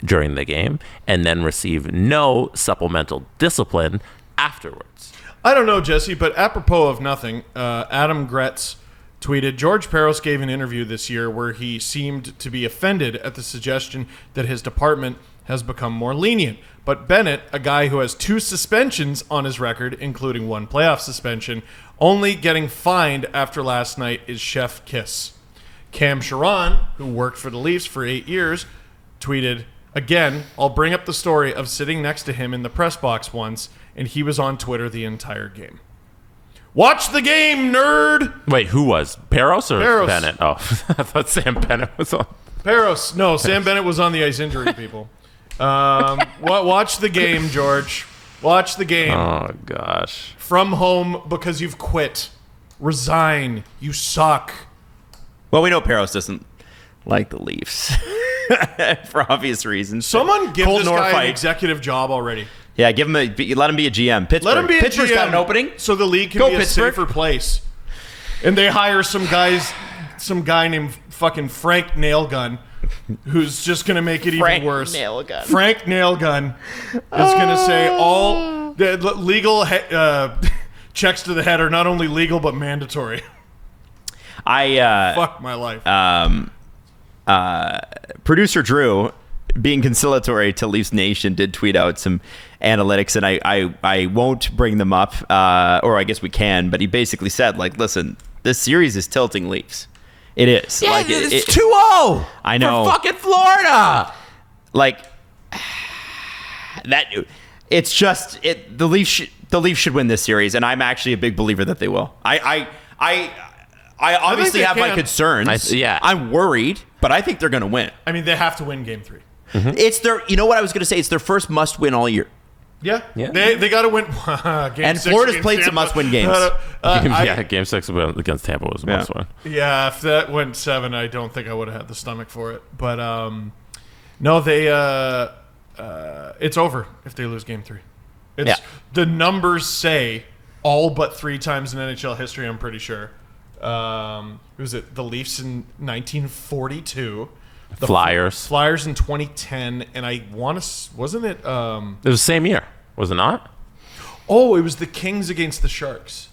during the game and then receive no supplemental discipline afterwards? I don't know, Jesse, but apropos of nothing, Adam Gretz tweeted, George Parros gave an interview this year where he seemed to be offended at the suggestion that his department has become more lenient. But Bennett, a guy who has 2 suspensions on his record, including 1 playoff suspension, only getting fined after last night is chef kiss. Cam Charron, who worked for the Leafs for 8 years, tweeted, again, I'll bring up the story of sitting next to him in the press box once, and he was on Twitter the entire game. Watch the game, nerd! Wait, who was? Parros or Parros. Bennett? Oh, I thought Sam Bennett was on. Parros. No, Sam Bennett was on the ice injury, people. Watch the game, George. Watch the game. Oh, gosh. From home because you've quit. Resign. You suck. Well, we know Parros doesn't like the Leafs for obvious reasons. Someone give Cold this Nor guy fight. an executive job already. Yeah, let him be a GM. Pittsburgh. Let him be a Pittsburgh's GM got an opening. so the league can Go be Pittsburgh. a safer place. And they hire some guy named fucking Frank Nailgun, who's just going to make it even worse. Nailgun. Frank Nailgun is going to say all the legal checks to the head are not only legal but mandatory. Fuck my life. Producer Drew, being conciliatory to Leafs Nation, did tweet out some analytics, and I won't bring them up, or I guess we can, but he basically said, like, listen, this series is tilting Leafs. It is. Yeah, like, it's 2-0. I know. For fucking Florida. Like, that, it's just, the Leafs should win this series, and I'm actually a big believer that they will. I obviously they have my can. concerns. Yeah. I'm worried, but I think they're going to win. I mean, they have to win game 3. It's their, you know what I was going to say? It's their first must win all year. Yeah. Yeah. They got to win. Game And 6 Florida's against played some Tampa. must-win games. Game 6 against Tampa was a must win. Yeah, if that went 7, I don't think I would have had the stomach for it. But no, they it's over if they lose Game 3. The numbers say all but 3 times in NHL history. I'm pretty sure. Was it the Leafs in 1942? The Flyers in 2010, and I want to. Wasn't it? It was the same year, was it not? Oh, it was the Kings against the Sharks.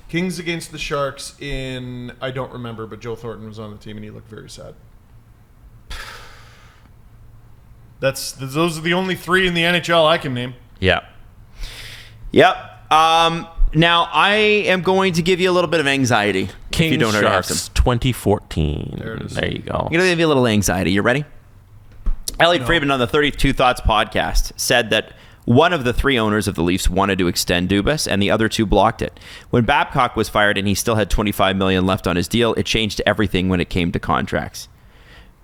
Kings against the Sharks in, I don't remember, but Joe Thornton was on the team and he looked very sad. Those are the only 3 in the NHL I can name. Yeah. Yep. Now, I am going to give you a little bit of anxiety. Kings if you don't already have some. Sharks 2014. There it is. There you go. I'm going to give you a little anxiety. You ready? Elliot Friedman on the 32 Thoughts podcast said that one of the 3 owners of the Leafs wanted to extend Dubas, and the other 2 blocked it. When Babcock was fired and he still had $25 million left on his deal, it changed everything when it came to contracts.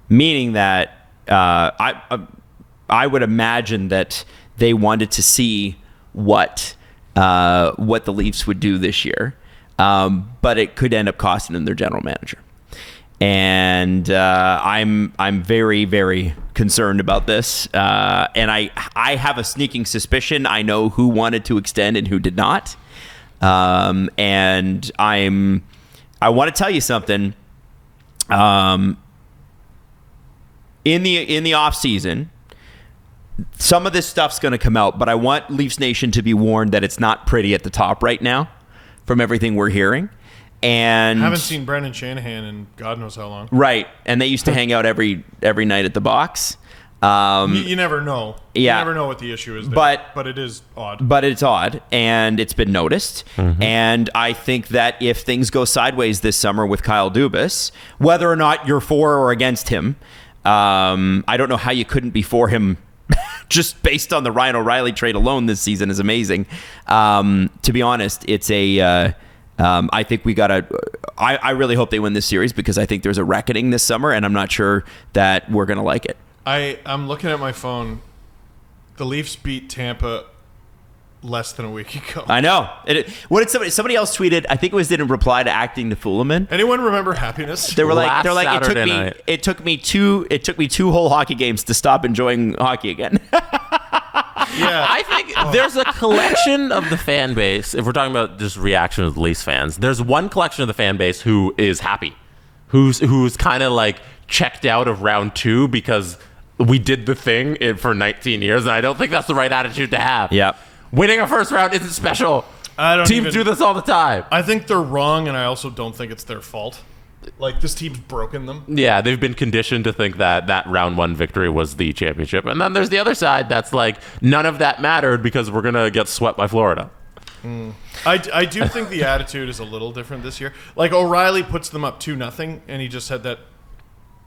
Meaning that I would imagine that they wanted to see what the Leafs would do this year, but it could end up costing them their general manager. And I'm very, very concerned about this. And I have a sneaking suspicion I know who wanted to extend and who did not. And I want to tell you something. In the off season, some of this stuff's going to come out, but I want Leafs Nation to be warned that it's not pretty at the top right now from everything we're hearing. And I haven't seen Brendan Shanahan in God knows how long. Right. And they used to hang out every night at the box. You never know. Yeah. You never know what the issue is there. But it is odd. But it's odd, and it's been noticed. Mm-hmm. And I think that if things go sideways this summer with Kyle Dubas, whether or not you're for or against him, I don't know how you couldn't be for him. Just based on the Ryan O'Reilly trade alone this season is amazing. To be honest, it's I think we got to... I really hope they win this series because I think there's a reckoning this summer, and I'm not sure that we're going to like it. I'm looking at my phone. The Leafs beat Tampa less than a week ago. I know. What did somebody else tweeted? I think it was in reply to Acting the Foolaman. Anyone remember happiness? They were like, Saturday it took me two whole hockey games to stop enjoying hockey again. Yeah. I think there's a collection of the fan base, if we're talking about just reaction of the Leafs fans, there's one collection of the fan base who is happy, who's kind of like checked out of round 2 because we did the thing for 19 years, and I don't think that's the right attitude to have. Yep. Winning a first round isn't special. Teams do this all the time. I think they're wrong, and I also don't think it's their fault. Like, this team's broken them. Yeah, they've been conditioned to think that round 1 victory was the championship. And then there's the other side that's like, none of that mattered because we're going to get swept by Florida. I do think the attitude is a little different this year. Like, O'Reilly puts them up 2-0, and he just had that,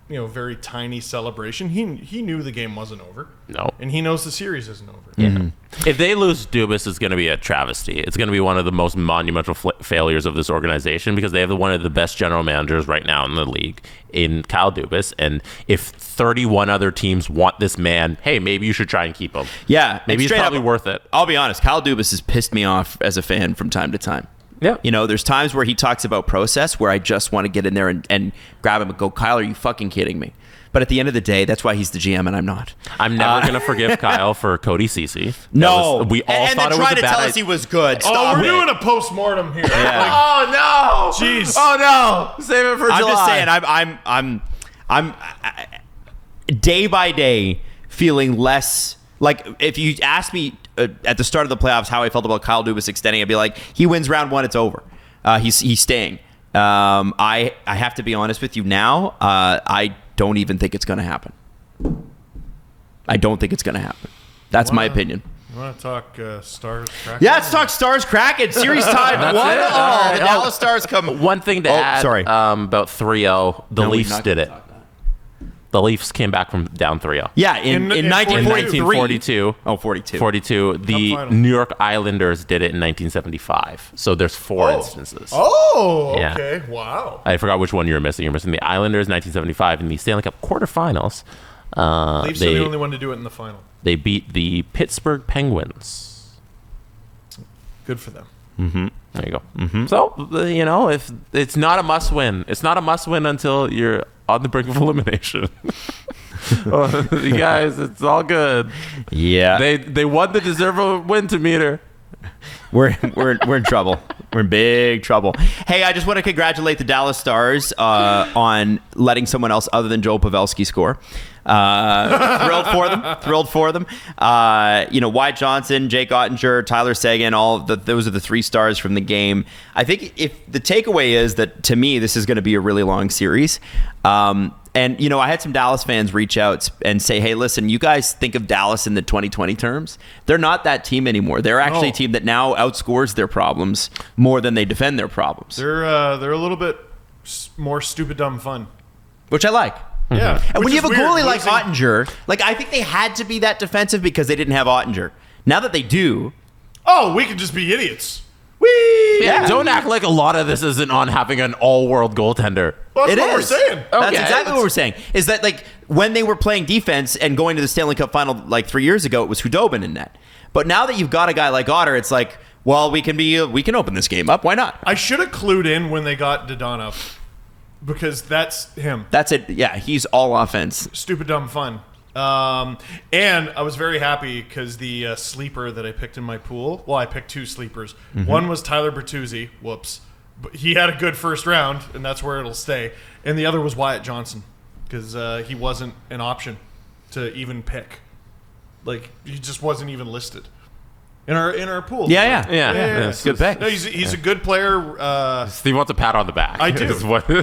very tiny celebration. He knew the game wasn't over. No. And he knows the series isn't over. Yeah. If they lose Dubas, it's going to be a travesty. It's going to be one of the most monumental failures of this organization because they have one of the best general managers right now in the league in Kyle Dubas. And if 31 other teams want this man, hey, maybe you should try and keep him. Yeah. Maybe it's probably worth it. I'll be honest. Kyle Dubas has pissed me off as a fan from time to time. Yeah. There's times where he talks about process where I just want to get in there and grab him and go, Kyle, are you fucking kidding me? But at the end of the day, that's why he's the GM and I'm not. I'm never going to forgive Kyle for Cody Ceci. No. We all and thought then it was try a to bad tell us he was good. Oh, we're doing a post-mortem here. Yeah. Oh, no. Jeez. Oh, no. Save it for July. I'm just saying, I'm day by day feeling less... Like, if you asked me at the start of the playoffs how I felt about Kyle Dubas extending, I'd be like, he wins round 1, it's over. He's staying. I have to be honest with you now. I don't even think it's going to happen. I don't think it's going to happen. That's my opinion. You want to talk Stars Kraken? Yeah, let's talk Stars Kraken. Series tied 1-all. Right. The Dallas Stars come. One thing to add sorry. about 3-0, the Leafs did it. The Leafs came back from down 3-0. Yeah, in 1942. Oh, 42. The New York Islanders did it in 1975. So there's 4 instances. Oh, Yeah. okay. Wow. I forgot which one you were missing. You're missing the Islanders 1975 in the Stanley Cup quarterfinals. Leafs are the only one to do it in the final. They beat the Pittsburgh Penguins. Good for them. There you go. So, if it's not a must-win. It's not a must-win until you're on the brink of elimination. You guys, it's all good. Yeah. They won the deserve a win to meter. We're in trouble. We're in big trouble. Hey, I just want to congratulate the Dallas Stars on letting someone else other than Joe Pavelski score. Thrilled for them. Wyatt Johnson, Jake Ottinger, Tyler Seguin, those are the 3 stars from the game. I think if the takeaway is that, to me, this is going to be a really long series. And, I had some Dallas fans reach out and say, hey, listen, you guys think of Dallas in the 2020 terms. They're not that team anymore. They're actually a team that now outscores their problems more than they defend their problems. They're a little bit more stupid, dumb fun. Which I like. Yeah. And when you have a goalie like Ottinger, I think they had to be that defensive because they didn't have Ottinger. Now that they do... Oh, we could just be idiots. Yeah, don't act like a lot of this isn't on having an all-world goaltender. Well, that's what we're saying. That's exactly what we're saying. Is that when they were playing defense and going to the Stanley Cup final 3 years ago, it was Hudobin in net. But now that you've got a guy like Otter, it's like, well, we can open this game up. Why not? I should have clued in when they got Dadonov because that's him. That's it. Yeah, he's all offense. Stupid, dumb fun. And I was very happy because the sleeper that I picked in my pool, well, I picked 2 sleepers. One was Tyler Bertuzzi. Whoops. But he had a good first round, and that's where it'll stay. And the other was Wyatt Johnson because he wasn't an option to even pick. He just wasn't even listed in our pool. Yeah. Good pick. No, he's a good player. Steve wants a pat on the back. I do.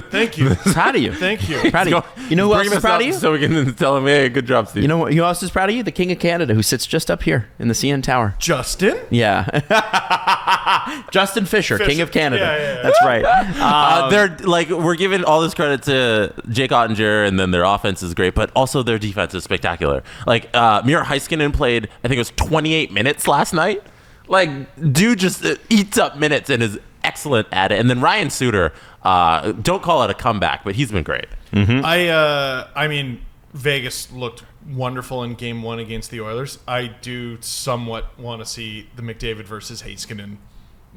Thank you. Proud of you. Thank you. Proud of you. You know who else is proud of you? So we can tell him, hey, good job, Steve. You know who else is proud of you? The King of Canada, who sits just up here in the CN Tower. Justin? Yeah. Justin Fisher, King of Canada. Yeah. That's right. We're giving all this credit to Jake Ottinger, and then their offense is great, but also their defense is spectacular. Miro Heiskanen played, I think it was 28 minutes last night. Dude just eats up minutes and is excellent at it. And then Ryan Suter, don't call it a comeback, but he's been great. I mean, Vegas looked wonderful in Game 1 against the Oilers. I do somewhat want to see the McDavid versus Heiskanen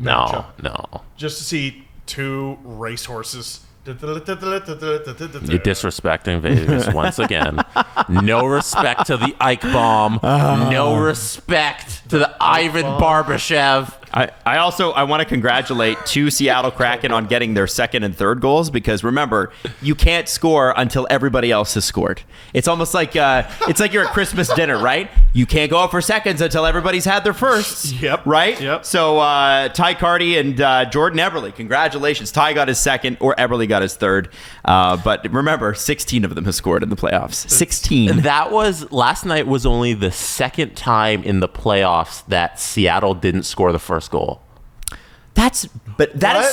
matchup. No. Just to see 2 racehorses. You're disrespecting Vegas once again. No respect to the Ike bomb. No respect to the Ivan Barbashev. I want to congratulate 2 Seattle Kraken on getting their second and third goals because remember, you can't score until everybody else has scored. It's almost like you're at Christmas dinner, right? You can't go up for seconds until everybody's had their first. Yep. Right? Yep. So Ty Carty and Jordan Eberle, congratulations. Ty got his second or Eberle got his third. But remember, 16 of them have scored in the playoffs. 16. Last night was only the second time in the playoffs that Seattle didn't score the first goal. That is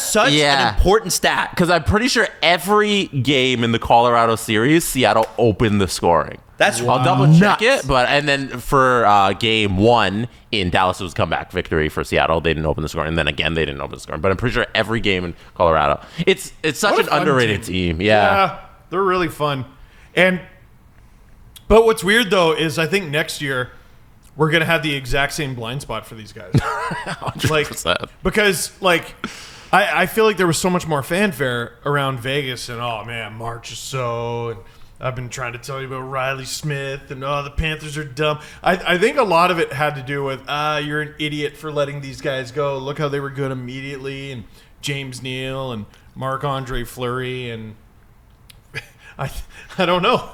such an important stat. Because I'm pretty sure every game in the Colorado series, Seattle opened the scoring. I'll double check it, and then for Game 1 in Dallas, it was comeback victory for Seattle. They didn't open the scoring, and then again they didn't open the scoring. But I'm pretty sure every game in Colorado, it's such an underrated team. Yeah, they're really fun. But what's weird though is I think next year we're gonna have the exact same blind spot for these guys. 100%. Because I feel like there was so much more fanfare around Vegas, and oh man, March is so. And I've been trying to tell you about Riley Smith, and the Panthers are dumb. I think a lot of it had to do with you're an idiot for letting these guys go. Look how they were good immediately, and James Neal and Marc-Andre Fleury, and I don't know.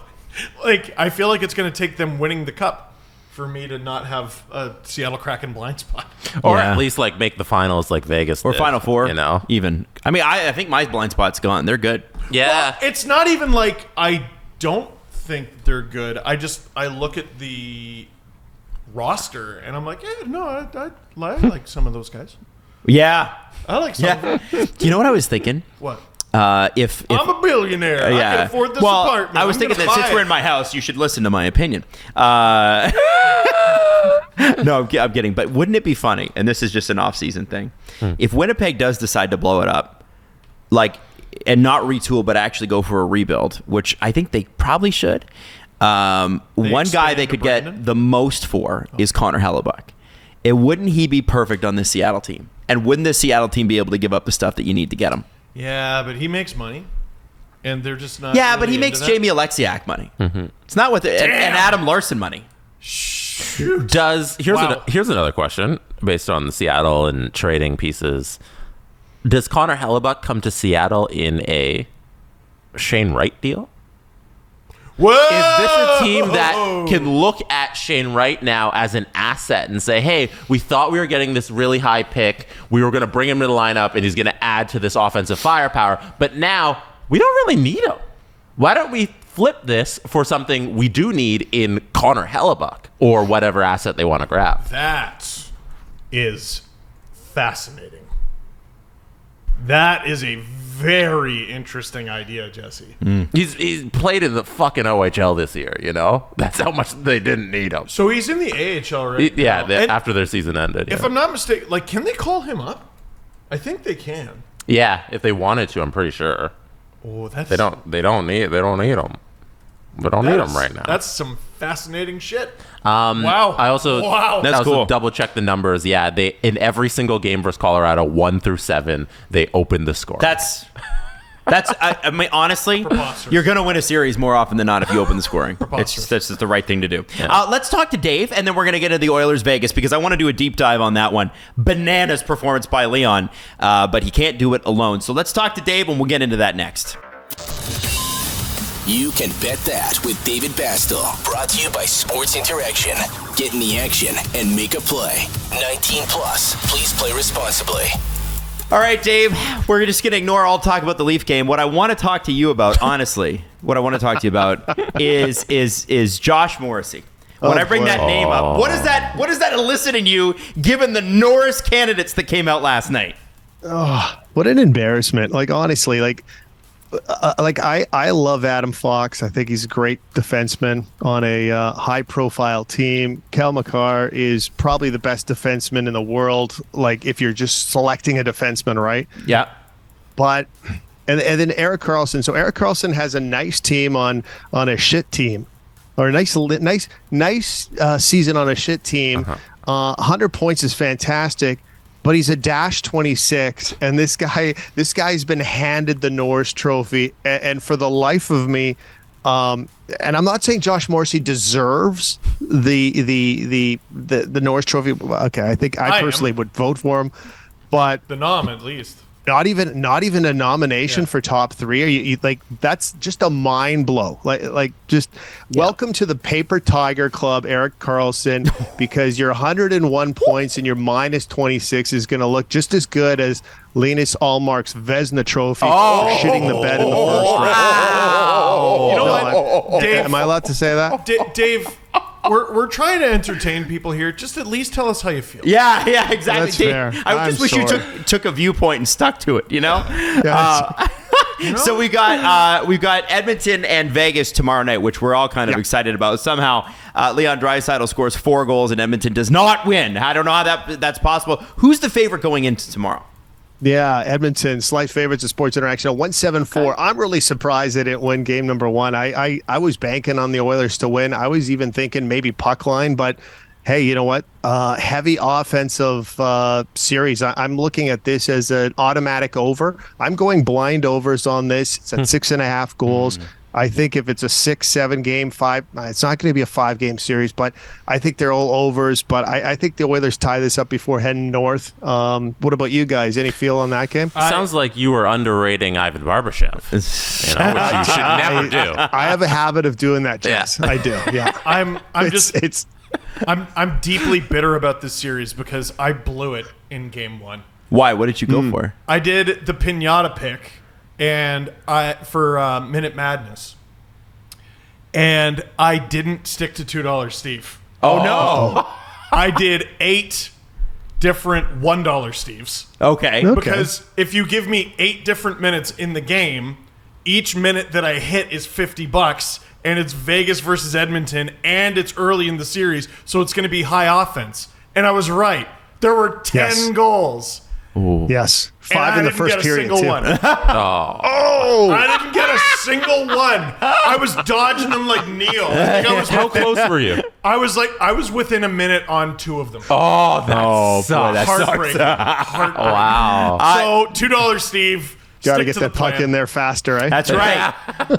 I feel like it's going to take them winning the cup for me to not have a Seattle Kraken blind spot. Or at least make the finals like Vegas or did, Final Four, even. I mean, I think my blind spot's gone. They're good. Yeah. Well, it's not even like I don't think they're good. I look at the roster and I'm like, I like some of those guys. Yeah. I like some of them. You know what I was thinking? What? If I'm a billionaire, I can afford this apartment. I was thinking that since we're in my house, you should listen to my opinion. No, I'm kidding. But wouldn't it be funny? And this is just an off-season thing. If Winnipeg does decide to blow it up, and not retool, but actually go for a rebuild, which I think they probably should. One guy expand they to could Brandon? get the most for is Connor Hellebuck. Wouldn't he be perfect on the Seattle team? And wouldn't the Seattle team be able to give up the stuff that you need to get him? Yeah, but he makes money, and they're just not. Yeah, really but he into makes that. Jamie Alexiak money. It's not with and Adam Larson money. Shoot. Here's another question based on the Seattle and trading pieces. Does Connor Hellebuck come to Seattle in a Shane Wright deal? Whoa! Is this a team that can look at Shane Wright now as an asset and say, hey, we thought we were getting this really high pick. We were going to bring him to the lineup, and he's going to add to this offensive firepower. But now we don't really need him. Why don't we flip this for something we do need in Connor Hellebuck or whatever asset they want to grab? That is fascinating. That is a very interesting idea, Jesse. He's played in the fucking OHL this year, you know? That's how much they didn't need him. So he's in the AHL right now. And After their season ended. if I'm not mistaken, can they call him up? I think they can. Yeah, if they wanted to, I'm pretty sure. Oh, that's They don't need him. They don't need him right now. That's some fascinating shit. Wow. I also That's cool. double check the numbers. Yeah, they in every single game versus Colorado, 1 through 7, they opened the score. That's I mean, honestly, Preposterous. you're going to win a series more often than not if you open the scoring. Preposterous. That's just the right thing to do. Let's talk to Dave, and then we're going to get into the Oilers Vegas because I want to do a deep dive on that one. Bananas performance by Leon, but he can't do it alone. So let's talk to Dave, and we'll get into that next. You can bet that with David Bastel. Brought to you by Sports Interaction. Get in the action and make a play. 19 plus. Please play responsibly. All right, Dave, we're just going to ignore all talk about the Leaf game. What I want to talk to you about, honestly, is Josh Morrissey. When I bring that name up, what does that elicit in you given the Norris candidates that came out last night? What an embarrassment. Honestly, I love Adam Fox. I think he's a great defenseman on a high-profile team. Kel McCarr is probably the best defenseman in the world, if you're just selecting a defenseman, right? Yeah. But and then Erik Karlsson. So Erik Karlsson has a nice team on a shit team, or a nice season on a shit team. 100 points is fantastic. But he's a -26, and this guy's been handed the Norris Trophy, and for the life of me, and I'm not saying Josh Morrissey deserves the Norris Trophy. Okay, I think I personally would vote for him, but The nom, at least. not even a nomination for top 3. Are you that's just a mind blow. Welcome to the Paper Tiger Club, Erik Karlsson, because your 101 points and your -26 is going to look just as good as Linus Allmark's Vezina Trophy for shitting the bed in the first round. You know what, Dave? Am I allowed to say that? Dave, we're trying to entertain people here. Just at least tell us how you feel. Yeah, exactly. That's Dave, fair. I just wish you took a viewpoint and stuck to it, you know? So we've got Edmonton and Vegas tomorrow night, which we're all kind of excited about. Somehow, Leon Draisaitl scores 4 goals and Edmonton does not win. I don't know how that's possible. Who's the favorite going into tomorrow? Yeah, Edmonton, slight favorites of Sports Interaction, 174. I'm really surprised they didn't win game number 1. I was banking on the Oilers to win. I was even thinking maybe puck line, but hey, you know what? Heavy offensive series. I'm looking at this as an automatic over. I'm going blind overs on this. It's at 6.5 goals. I think if it's a 6-7 game, 5, it's not going to be a 5-game series, but I think they're all overs. But I think the Oilers tie this up before heading north. What about you guys? Any feel on that game? Sounds like you were underrating Ivan Barbashev, which you should never do. I have a habit of doing that, Jess. Yeah. I do. Yeah. I'm deeply bitter about this series because I blew it in game 1. Why? What did you go for? I did the pinata pick for Minute Madness, and I didn't stick to $2 Steve. Oh no! I did 8 different $1 Steves. Okay. Because if you give me 8 different minutes in the game, each minute that I hit is $50, and it's Vegas versus Edmonton, and it's early in the series, so it's going to be high offense. And I was right. There were 10 goals. Yes. And 5 in the first period, too. One. Oh! I didn't get a single one. I was dodging them like Neo. How close were you? I was within a minute on 2 of them. Oh, that boy, that Heartbreaking. sucks. wow. So $2, Steve. Got to Stick get to that the puck plan. in there faster, right? That's right.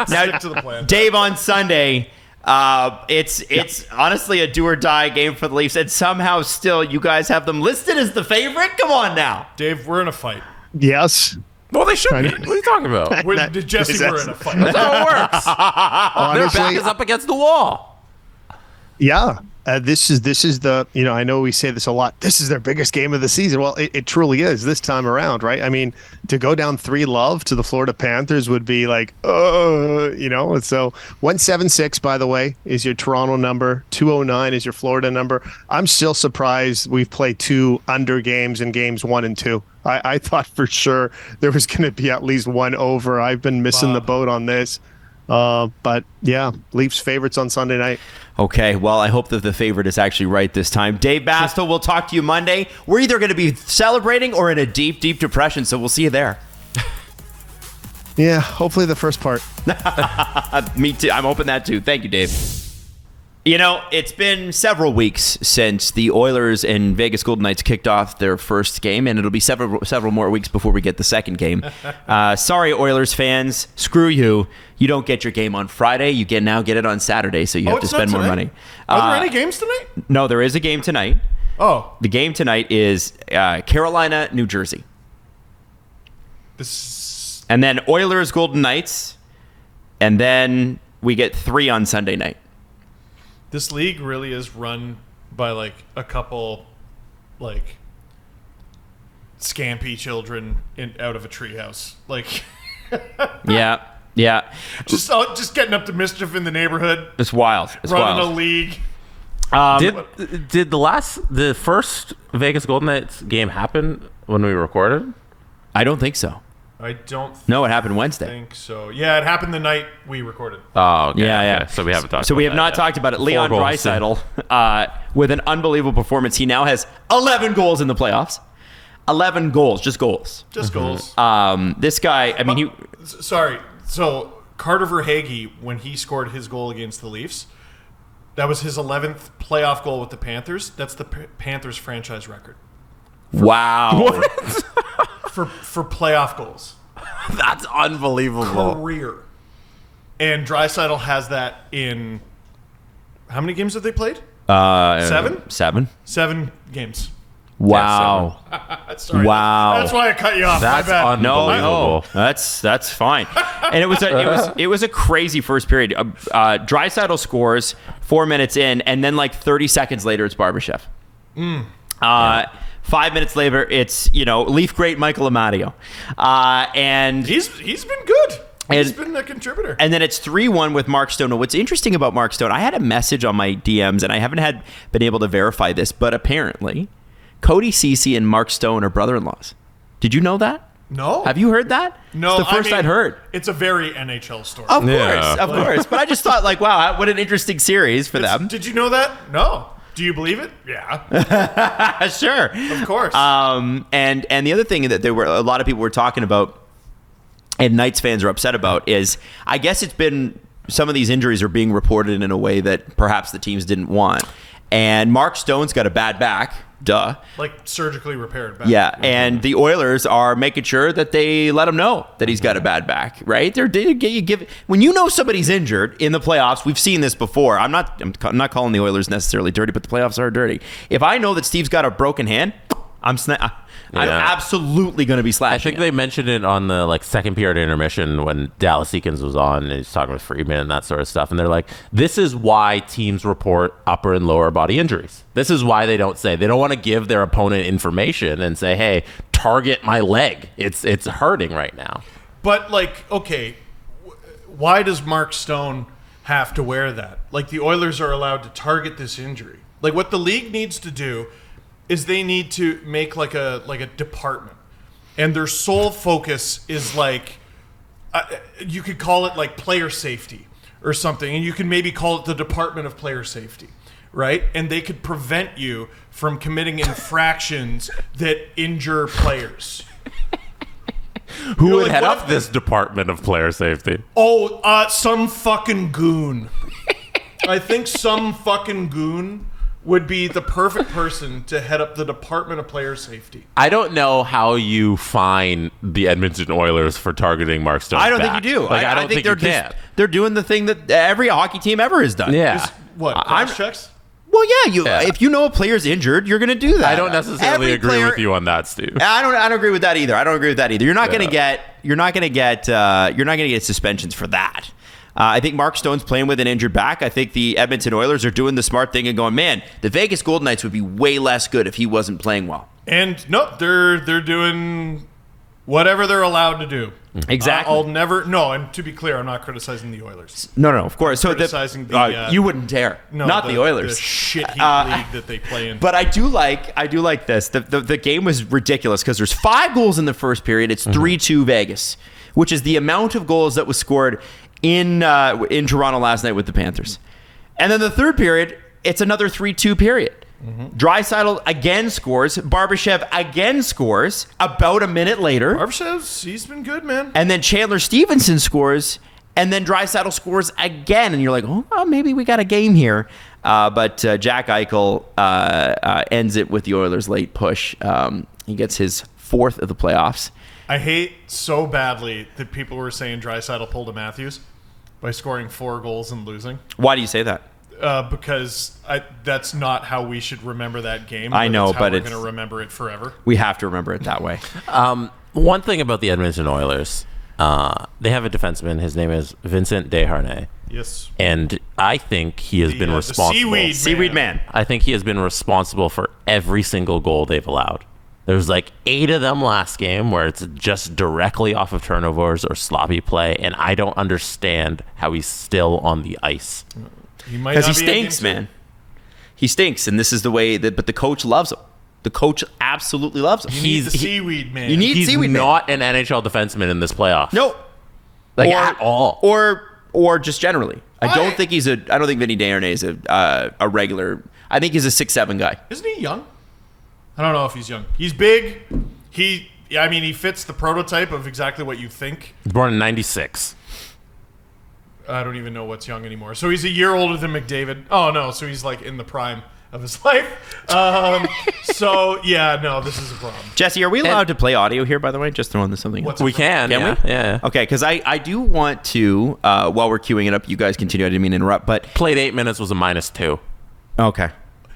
Stick to the plan. Dave, on Sunday, it's honestly a do or die game for the Leafs, and somehow still you guys have them listed as the favorite. Come on now, Dave, we're in a fight. Yes. Well, they should be. What are you talking about? Jesse, we're in a fight. That's how it works. Their back Honestly, is up against the wall. yeah. This is the, I know we say this a lot. This is their biggest game of the season. Well, it truly is this time around, right? I mean, to go down 3-0 to the Florida Panthers would be like, and so 176, by the way, is your Toronto number. 209 is your Florida number. I'm still surprised we've played 2 under games in games 1 and 2. I thought for sure there was going to be at least 1 over. I've been missing the boat on this. But yeah, Leafs favorites on Sunday night. Okay, well, I hope that the favorite is actually right this time. Dave Bastel, we'll talk to you Monday. We're either going to be celebrating or in a deep, deep depression, so we'll see you there. Yeah, hopefully the first part. Me too. I'm hoping that too. Thank you, Dave. It's been several weeks since the Oilers and Vegas Golden Knights kicked off their first game, and it'll be several more weeks before we get the second game. Sorry, Oilers fans. Screw you. You don't get your game on Friday. You now get it on Saturday, so you have to spend more money. Are there any games tonight? No, there is a game tonight. Oh. The game tonight is Carolina, New Jersey. And then Oilers, Golden Knights, and then we get 3 on Sunday night. This league really is run by a couple scampy children out of a treehouse. Yeah. Just getting up to mischief in the neighborhood. It's wild. It's running wild. a league. Did the first Vegas Golden Knights game happen when we recorded? I don't think so. I don't No, it happened Wednesday. think so. Yeah, it happened the night we recorded. Oh, okay. Yeah. Okay. So we haven't talked. So about we have that not yet. talked about it. Leon 4 goals. Draisaitl, with an unbelievable performance. He now has 11 goals in the playoffs. 11 goals, just goals. Just goals. This guy, Sorry. So Carter Verhaeghe, when he scored his goal against the Leafs, that was his 11th playoff goal with the Panthers. That's the Panthers franchise record wow. for playoff goals. That's unbelievable. Career. And Draisaitl has that in how many games have they played? 7? 7. 7 games. Wow. Sorry. Wow. That's why I cut you off. That's My bad. unbelievable. That's fine. And it was a crazy first period. Draisaitl scores 4 minutes in, and then 30 seconds later, it's Barbashev. 5 minutes later, it's Leaf great Michael Amadio, and He's been good. He's And- been a contributor. and then it's 3-1 with Mark Stone. Now, what's interesting about Mark Stone, I had a message on my DMs, and I haven't been able to verify this, but apparently Cody Ceci and Mark Stone are brother-in-laws. Did you know that? No. Have you heard that? No. It's the first I'd heard. It's a very NHL story. Of Yeah. course. But I just thought, wow, what an interesting series for them. Did you know that? No. Do you believe it? Yeah. Sure. Of course. And the other thing that a lot of people were talking about, and Knights fans are upset about, is I guess it's been some of these injuries are being reported in a way that perhaps the teams didn't want. And Mark Stone's got a bad back. Duh. Surgically repaired back. Yeah, and the Oilers are making sure that they let him know that he's got a bad back, right? When you know somebody's injured in the playoffs, we've seen this before. I'm not calling the Oilers necessarily dirty, but the playoffs are dirty. If I know that Steve's got a broken hand, I'm absolutely going to be slashing. I think it. they mentioned it on the second period intermission when Dallas Eakins was on and he's talking with Friedman and that sort of stuff. And they're like, this is why teams report upper and lower body injuries. This is why they don't want to give their opponent information and say, hey, target my leg. It's hurting right now. But okay, why does Mark Stone have to wear that? The Oilers are allowed to target this injury. What the league needs to do is they need to make a department, and their sole focus is you could call it player safety or something, and you can maybe call it the Department of Player Safety, right? And they could prevent you from committing infractions that injure players. Who would head up this Department of Player Safety? Oh, some fucking goon. I think some fucking goon would be the perfect person to head up the Department of Player Safety. I don't know how you fine the Edmonton Oilers for targeting Mark Stone's I don't back. think you do. Like, I don't think they're you can. they're doing the thing that every hockey team ever has done. Yeah. What, cross checks? Well, yeah. If you know a player's injured, you're going to do that. I don't necessarily agree with you on that, Steve. I don't agree with that either. You're not going to get suspensions for that. I think Mark Stone's playing with an injured back. I think the Edmonton Oilers are doing the smart thing and going, man, the Vegas Golden Knights would be way less good if he wasn't playing well. And no, they're doing whatever they're allowed to do. Exactly. And to be clear, I'm not criticizing the Oilers. No, of course. So criticizing you wouldn't dare. Not the Oilers. The shit heap league that they play in. But I do like this. The game was ridiculous because there's 5 goals in the first period. It's 3-2 Vegas, which is the amount of goals that was scored in Toronto last night with the Panthers. And then the third period, it's another 3-2 period. Draisaitl again scores. Barbashev again scores about a minute later. He's been good, man. And then Chandler Stevenson scores. And then Draisaitl scores again. And you're like, oh, maybe we got a game here. But Jack Eichel ends it with the Oilers' late push. He gets his 4th of the playoffs. I hate so badly that people were saying Draisaitl pulled a Matthews by scoring 4 goals and losing. Why do you say that? Because that's not how we should remember that game. I know, but we're going to remember it forever. We have to remember it that way. One thing about the Edmonton Oilers, they have a defenseman. His name is Vincent Desharnais. Yes. And I think he has been responsible. The Seaweed man. I think he has been responsible for every single goal they've allowed. There's like 8 of them last game where it's just directly off of turnovers or sloppy play, and I don't understand how he's still on the ice. Because he stinks, man. He stinks, and this is the way that. But the coach loves him. The coach absolutely loves him. He's the seaweed man. You need He's seaweed not an NHL defenseman in this playoff. No, at all. Or just generally. I don't think Vinny Desharnais is a regular. I think he's a 6'7" guy. Isn't he young? I don't know if he's young. He's big. He fits the prototype of exactly what you think. He's born in 96. I don't even know what's young anymore. So he's a year older than McDavid. Oh, no. So he's like in the prime of his life. This is a problem. Jesse, are we allowed to play audio here, by the way? Just throwing this something. We can. Can we? Yeah. Okay, because I do want to, while we're queuing it up, you guys continue. I didn't mean to interrupt, but... Played 8 minutes, was a -2. Okay.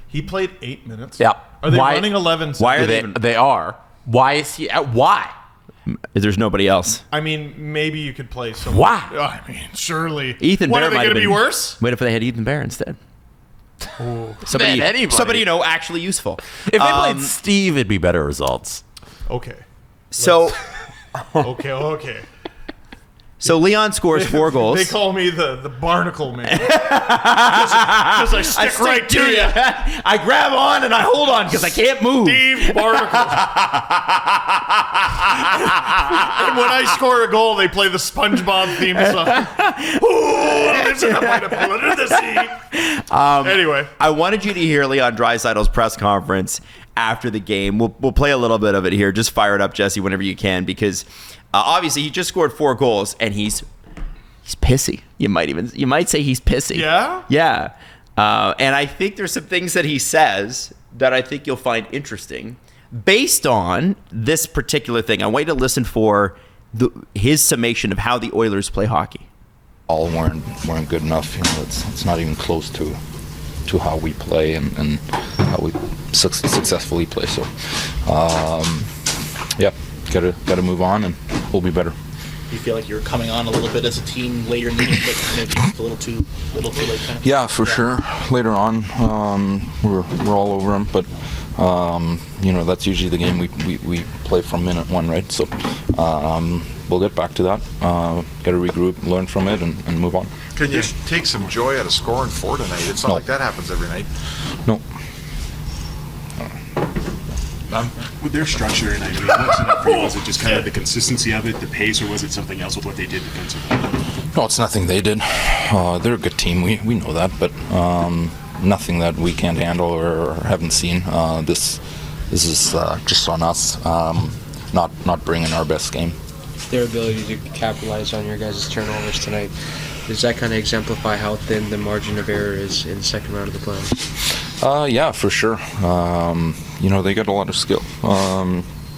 He played 8 minutes? Yeah. Are they running 11? Why are they are. Why is he... Why? There's nobody else. I mean, maybe you could play someone. Why? I mean, surely. Ethan What, Bear are they might going to have be been- worse? What if they had Ethan Bear instead? Somebody, anybody. somebody actually useful. If they played Steve, it'd be better results. Okay. So, Okay. so Leon scores 4 goals. They call me the barnacle man. Because I stick right to you. I grab on and I hold on because I can't move. Steve Barnacle. And when I score a goal, they play the SpongeBob theme song. Ooh, it's in the way to pull it into the sea. Anyway. I wanted you to hear Leon Draisaitl's press conference after the game. We'll play a little bit of it here. Just fire it up, Jesse, whenever you can, because obviously he just scored 4 goals and he's pissy. You might say he's pissy. Yeah? Yeah. And I think there's some things that he says that I think you'll find interesting based on this particular thing. I want you to listen for his summation of how the Oilers play hockey. All weren't good enough. It's not even close to how we play and how we successfully play. So, gotta move on, and we'll be better. Do you feel like you're coming on a little bit as a team later in the game, but maybe just a little too late? Kind of? Yeah, for sure. Later on, we're all over them, but that's usually the game we play from minute 1, right? So we'll get back to that. Got to regroup, learn from it, and move on. Can you take some joy out of scoring 4 tonight? It's not like that happens every night. No. With their structure, and I mean, what's enough for you? Was it just kind of the consistency of it, the pace, or was it something else with what they did defensively? No, it's nothing they did. They're a good team. We know that, but nothing that we can't handle or haven't seen. This is just on us, not bringing our best game. Their ability to capitalize on your guys' turnovers tonight, does that kind of exemplify how thin the margin of error is in the second round of the playoffs? Yeah, for sure. They got a lot of skill.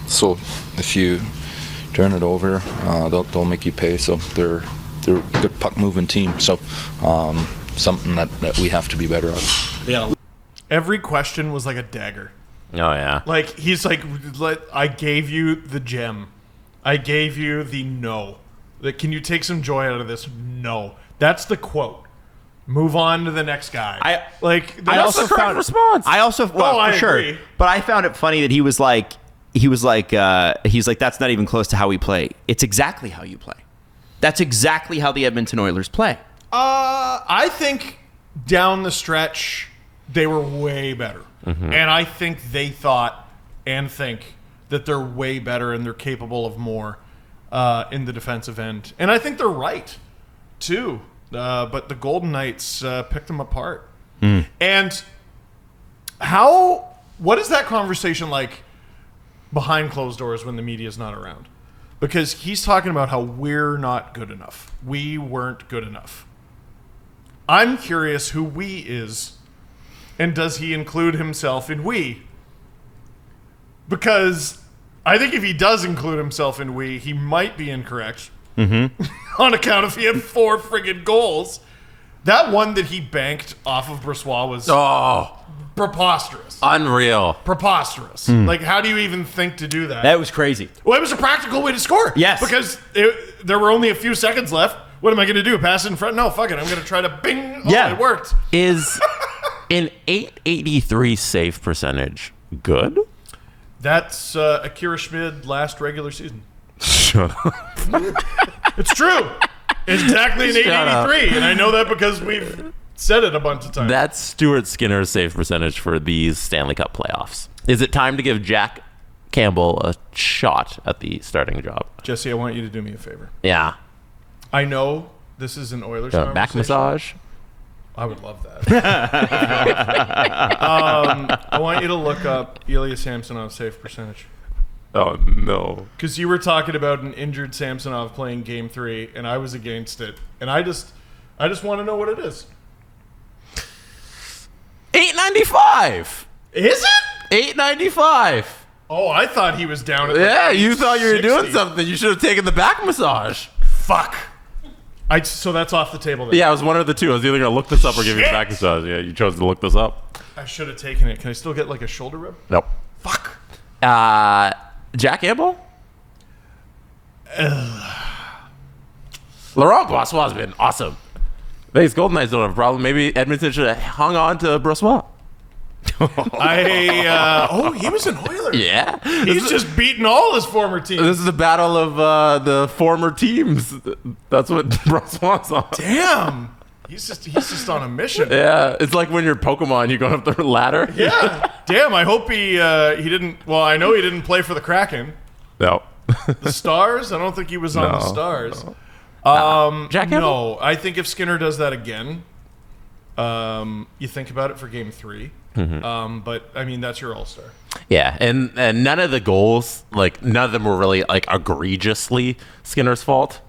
So if you turn it over, they'll make you pay. So they're a good puck moving team. So something that we have to be better at. Yeah. Every question was like a dagger. Oh yeah. Like he's like, I gave you the gem. I gave you the no. Can you take some joy out of this? No. That's the quote. Move on to the next guy. I also found response. I also for sure. Agree. But I found it funny that he's like that's not even close to how we play. It's exactly how you play. That's exactly how the Edmonton Oilers play. I think down the stretch they were way better. Mm-hmm. And I think they thought and think that they're way better and they're capable of more in the defensive end. And I think they're right, too. But the Golden Knights picked them apart. And what is that conversation like behind closed doors when the media's not around? Because he's talking about how we're not good enough. We weren't good enough. I'm curious who we is, and does he include himself in we? Because I think if he does include himself in we, he might be incorrect. Mm-hmm. On account of he had 4 friggin' goals. That one that he banked off of Brossoit was preposterous. Unreal. Preposterous. Like, how do you even think to do that? That was crazy. Well, it was a practical way to score. Yes. Because there were only a few seconds left. What am I going to do? Pass it in front? No, fuck it. I'm going to try to bing. Oh, Yeah. it worked. Is an .883 save percentage good? That's Akira Schmid last regular season. Shut up. It's true. It's exactly an Shut up. 883, and I know that because we've said it a bunch of times. That's Stuart Skinner's save percentage for these Stanley Cup playoffs. Is it time to give Jack Campbell a shot at the starting job? Jesse, I want you to do me a favor. Yeah. I know this is an Oilers conversation. Back massage? I would love that. I want you to look up Ilya Samsonov's save percentage. Oh, no. Because you were talking about an injured Samsonov playing Game 3, and I was against it. And I just want to know what it is. $8.95. Is it? $8.95. Oh, I thought he was down at Yeah, you thought you were doing 60. something. You should have taken the back massage. Fuck. So that's off the table then. Yeah, it was one of the two. I was either going to look this up or give you a Shit. back massage. Yeah, you chose to look this up. I should have taken it. Can I still get like a shoulder rub? Nope. Fuck. Jack Campbell? Laurent Brossoit has been awesome. These Golden Knights don't have a problem. Maybe Edmonton should have hung on to Brossoit. He was an Oiler. Yeah. He's just beaten all his former teams. This is the battle of the former teams. That's what Brossoit's on. Damn. He's just on a mission. Yeah, it's like when you're Pokemon, you go up the ladder. Yeah. Damn, I hope he didn't. Well, I know he didn't play for the Kraken. No. The Stars? I don't think he was on the Stars. Jack Campbell? No, I think if Skinner does that again, you think about it for Game 3. Mm-hmm. But I mean, that's your all-star. Yeah, and none of the goals, like none of them were really like egregiously Skinner's fault.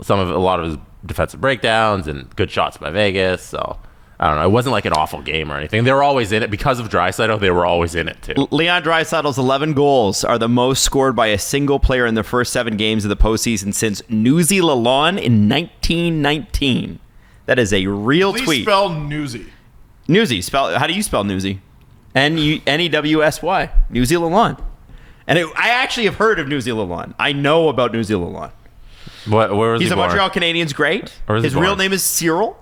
A lot of his defensive breakdowns and good shots by Vegas. So I don't know. It wasn't like an awful game or anything. They were always in it because of Draisaitl. They were always in it too. Leon Draisaitl's 11 goals are the most scored by a single player in the first 7 games of the postseason since Newsy Lalonde in 1919. That is a real Please tweet. spell Newsy. Newsy. How do you spell Newsy? Newsy. Newsy Lalonde. And I actually have heard of Newsy Lalonde. I know about Newsy Lalonde. Where was He's he a born? Montreal Canadiens great. Where was he His real born? name is Cyril.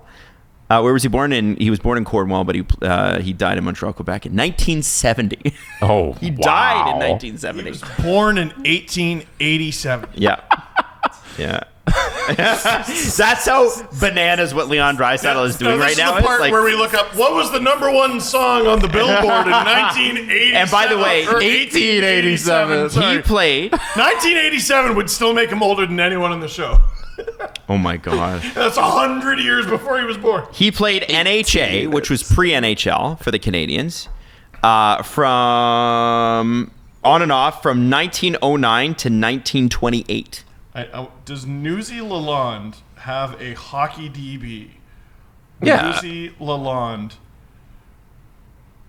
Where was he born? He was born in Cornwall, but he died in Montreal, Quebec in 1970. Oh, He died in 1970. Born in 1887. Yeah. Yeah. That's how bananas what Leon Draisaitl is doing right now. This is the part where we look up what was the #1 song on the Billboard in 1987. And by the way, 1887. he played. 1987 would still make him older than anyone on the show. Oh my God. That's 100 years before he was born. He played NHA, which was pre-NHL for the Canadians, from on and off from 1909 to 1928. Does Newsy Lalonde have a hockey DB? Yeah. Newsy Lalonde.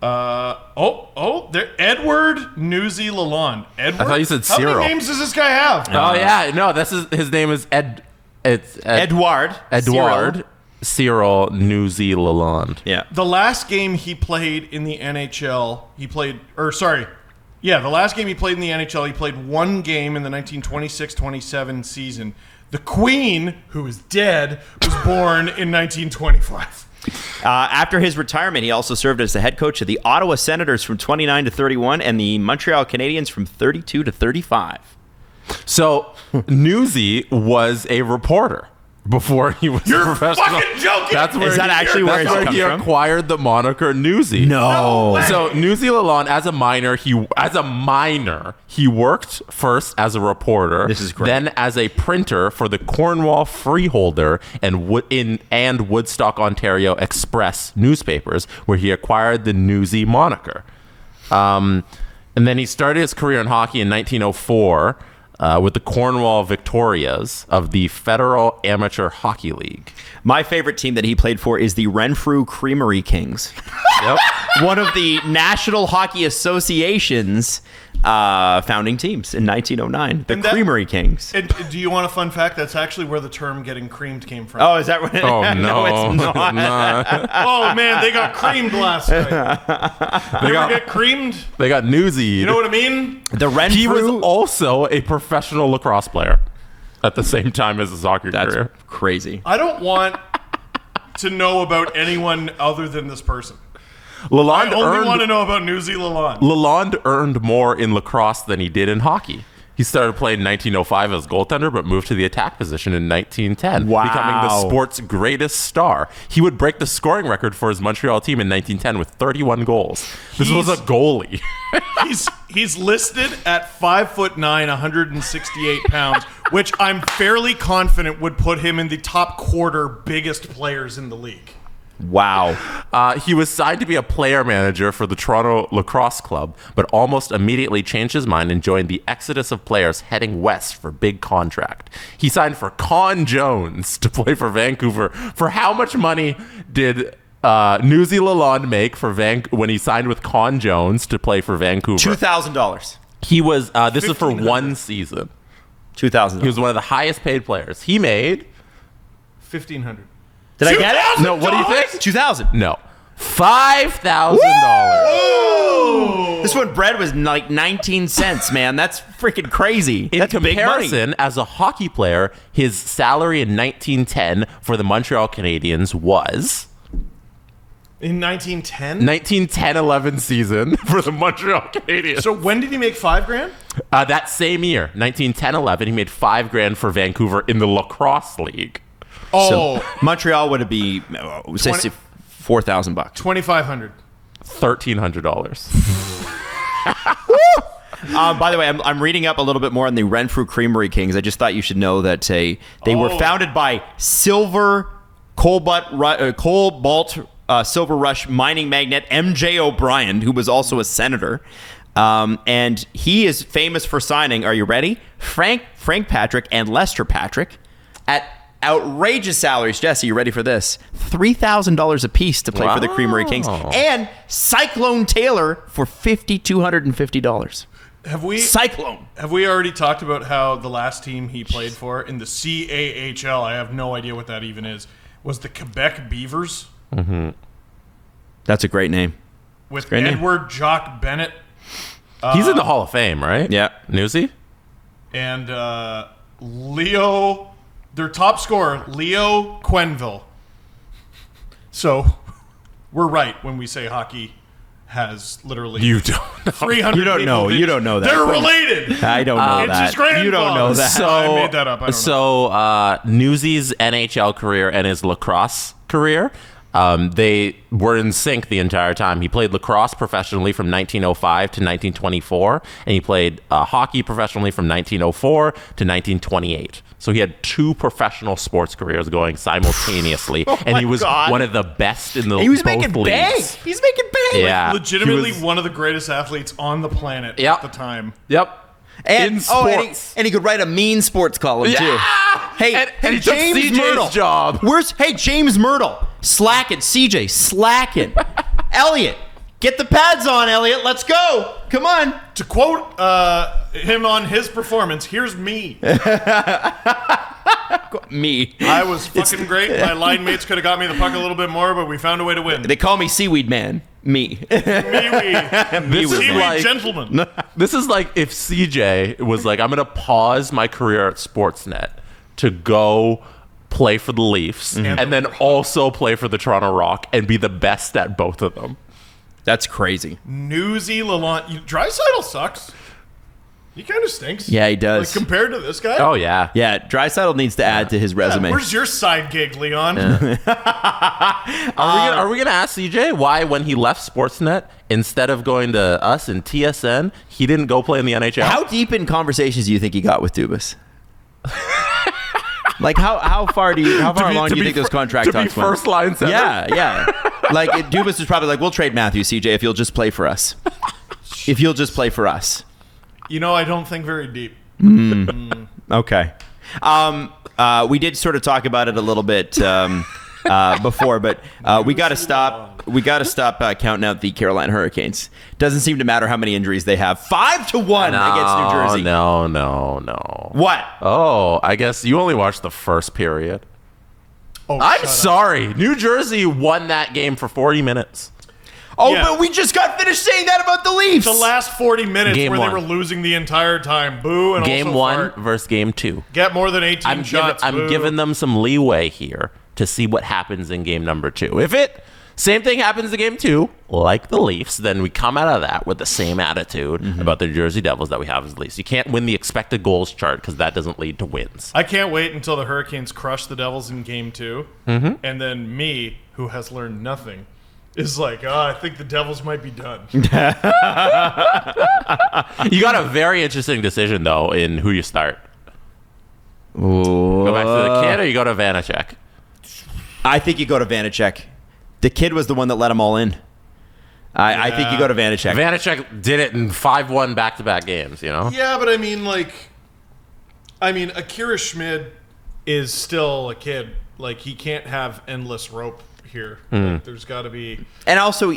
There. Edward Newsy Lalonde. Edward? I thought you said How Cyril. many names does this guy have? Oh yeah, no, his name is Edouard Cyril Newsy Lalonde. Yeah. The last game he played in the NHL, the last game he played in the NHL, he played one game in the 1926-27 season. The Queen, who is dead, was born in 1925. After his retirement, he also served as the head coach of the Ottawa Senators from 29 to 31 and the Montreal Canadiens from 32 to 35. So Newsy was a reporter before he was a professional. You're fucking joking! That's where Is that actually where it's he come from? acquired the moniker Newsy. No. So Newsy Lalonde, as a minor, he worked first as a reporter. This is great. Then as a printer for the Cornwall Freeholder and Woodstock, Ontario Express newspapers, where he acquired the Newsy moniker. And then he started his career in hockey in 1904. With the Cornwall Victorias of the Federal Amateur Hockey League. My favorite team that he played for is the Renfrew Creamery Kings. Yep. One of the National Hockey Association's founding teams in 1909. The Creamery Kings. And do you want a fun fact? That's actually where the term getting creamed came from. Oh, is that what? Oh, no. It's not. Oh, man, they got creamed last night. They ever get creamed? They got Newsy. You know what I mean? The Renfrew. He was also a professional lacrosse player at the same time as his soccer career. Crazy. I don't want to know about anyone other than this person. Lalonde I only want to know about Newsy Lalonde. Lalonde earned more in lacrosse than he did in hockey. He started playing in 1905 as goaltender, but moved to the attack position in 1910, becoming the sport's greatest star. He would break the scoring record for his Montreal team in 1910 with 31 goals. This was a goalie. He's listed at 5'9", 168 pounds, which I'm fairly confident would put him in the top quarter biggest players in the league. Wow. He was signed to be a player manager for the Toronto Lacrosse Club, but almost immediately changed his mind and joined the exodus of players heading west for big contract. He signed for Con Jones to play for Vancouver. For how much money did Newsy Lalonde make for when he signed with Con Jones to play for Vancouver? $2,000. He was. This is for one season. $2,000. He was one of the highest paid players. He made $1,500. Did I get it? No. What do you think? 2,000. No. $5,000. This one bread was like 19 cents, man. That's freaking crazy. In That's comparison, big money. as a hockey player, his salary in 1910 for the Montreal Canadiens was... In 1910? 1910-11 season for the Montreal Canadiens. So when did he make $5,000? That same year, 1910-11, he made $5,000 for Vancouver in the lacrosse league. Oh, So Montreal would be $4,000. $2,500. $1,300. By the way, I'm reading up a little bit more on the Renfrew Creamery Kings. I just thought you should know that they were founded by Cobalt Silver Rush mining magnate M.J. O'Brien, who was also a senator. And he is famous for signing, are you ready? Frank Patrick and Lester Patrick at outrageous salaries. Jesse, you ready for this? $3,000 a piece to play for the Creamery Kings. And Cyclone Taylor for $5,250. Have we already talked about how the last team he played for in the CAHL, I have no idea what that even is, was the Quebec Beavers? Mm-hmm. That's a great name. With Edward Jock Bennett. He's in the Hall of Fame, right? Yeah. Newsy? And their top scorer, Leo Quenneville. So we're right when we say hockey has literally You don't know. 300 You don't know. people. You don't know that. They're related. I don't know It's that. his grandfather. You don't know that. So, I made that up. I don't know. Newsy's NHL career and his lacrosse career, they were in sync the entire time. He played lacrosse professionally from 1905 to 1924, and he played hockey professionally from 1904 to 1928. So he had 2 professional sports careers going simultaneously, and he was one of the best in the He was both making leagues. bank. He's making bank. Yeah, Legitimately he was- one of the greatest athletes on the planet Yep. at the time. Yep. And, in and sports. he could write a mean sports column too. Yeah! Hey, And he took James CJ's Myrtle. job. Hey, James Myrtle. Slacking. CJ, slacking. Elliot, get the pads on, Elliot. Let's go. Come on. To quote him on his performance, here's me. Me. I was fucking great. My line mates could have got me the puck a little bit more, but we found a way to win. They call me Seaweed Man. Me. Me-wee. Seaweed like- gentleman. This is like if CJ was like, I'm going to pause my career at Sportsnet to go play for the Leafs and then also play for the Toronto Rock and be the best at both of them. That's crazy. Newsy Lalonde. Draisaitl sucks. He kind of stinks. Yeah, he does. Like, compared to this guy. Oh, yeah. Yeah, Draisaitl needs to add to his resume. Where's your side gig, Leon? Are we gonna ask CJ why, when he left Sportsnet, instead of going to us and TSN, he didn't go play in the NHL? How deep in conversations do you think he got with Dubas? Like how far along do you think those contract talks went? To be first line center? Yeah. Like Dubas is probably like, we'll trade Matthew, CJ, if you'll just play for us. If you'll just play for us. You know, I don't think very deep. Okay. We did sort of talk about it a little bit before, but we got to stop. We got to stop counting out the Carolina Hurricanes. Doesn't seem to matter how many injuries they have. 5-1 against New Jersey. No. What? Oh, I guess you only watched the first period. Oh, I'm sorry. New Jersey won that game for 40 minutes. Oh, Yeah. but we just got finished saying that about the Leafs. The last 40 minutes Game where one. they were losing the entire time. Boo. And Game also 1 fart. versus game 2. Get more than 18 shots. I'm boo. giving them some leeway here to see what happens in game number 2. If same thing happens in game 2, like the Leafs, then we come out of that with the same attitude about the Jersey Devils that we have as the Leafs. You can't win the expected goals chart because that doesn't lead to wins. I can't wait until the Hurricanes crush the Devils in game 2. And then me, who has learned nothing, is like, I think the Devils might be done. You got a very interesting decision, though, in who you start. Go back to the kid or you go to Vanacek? I think you go to Vanacek. The kid was the one that let them all in. I think you go to Vanacek. Vanacek did it in 5-1 back-to-back games, you know? Yeah, but Akira Schmid is still a kid. Like, he can't have endless rope here. Like, there's got to be... And also,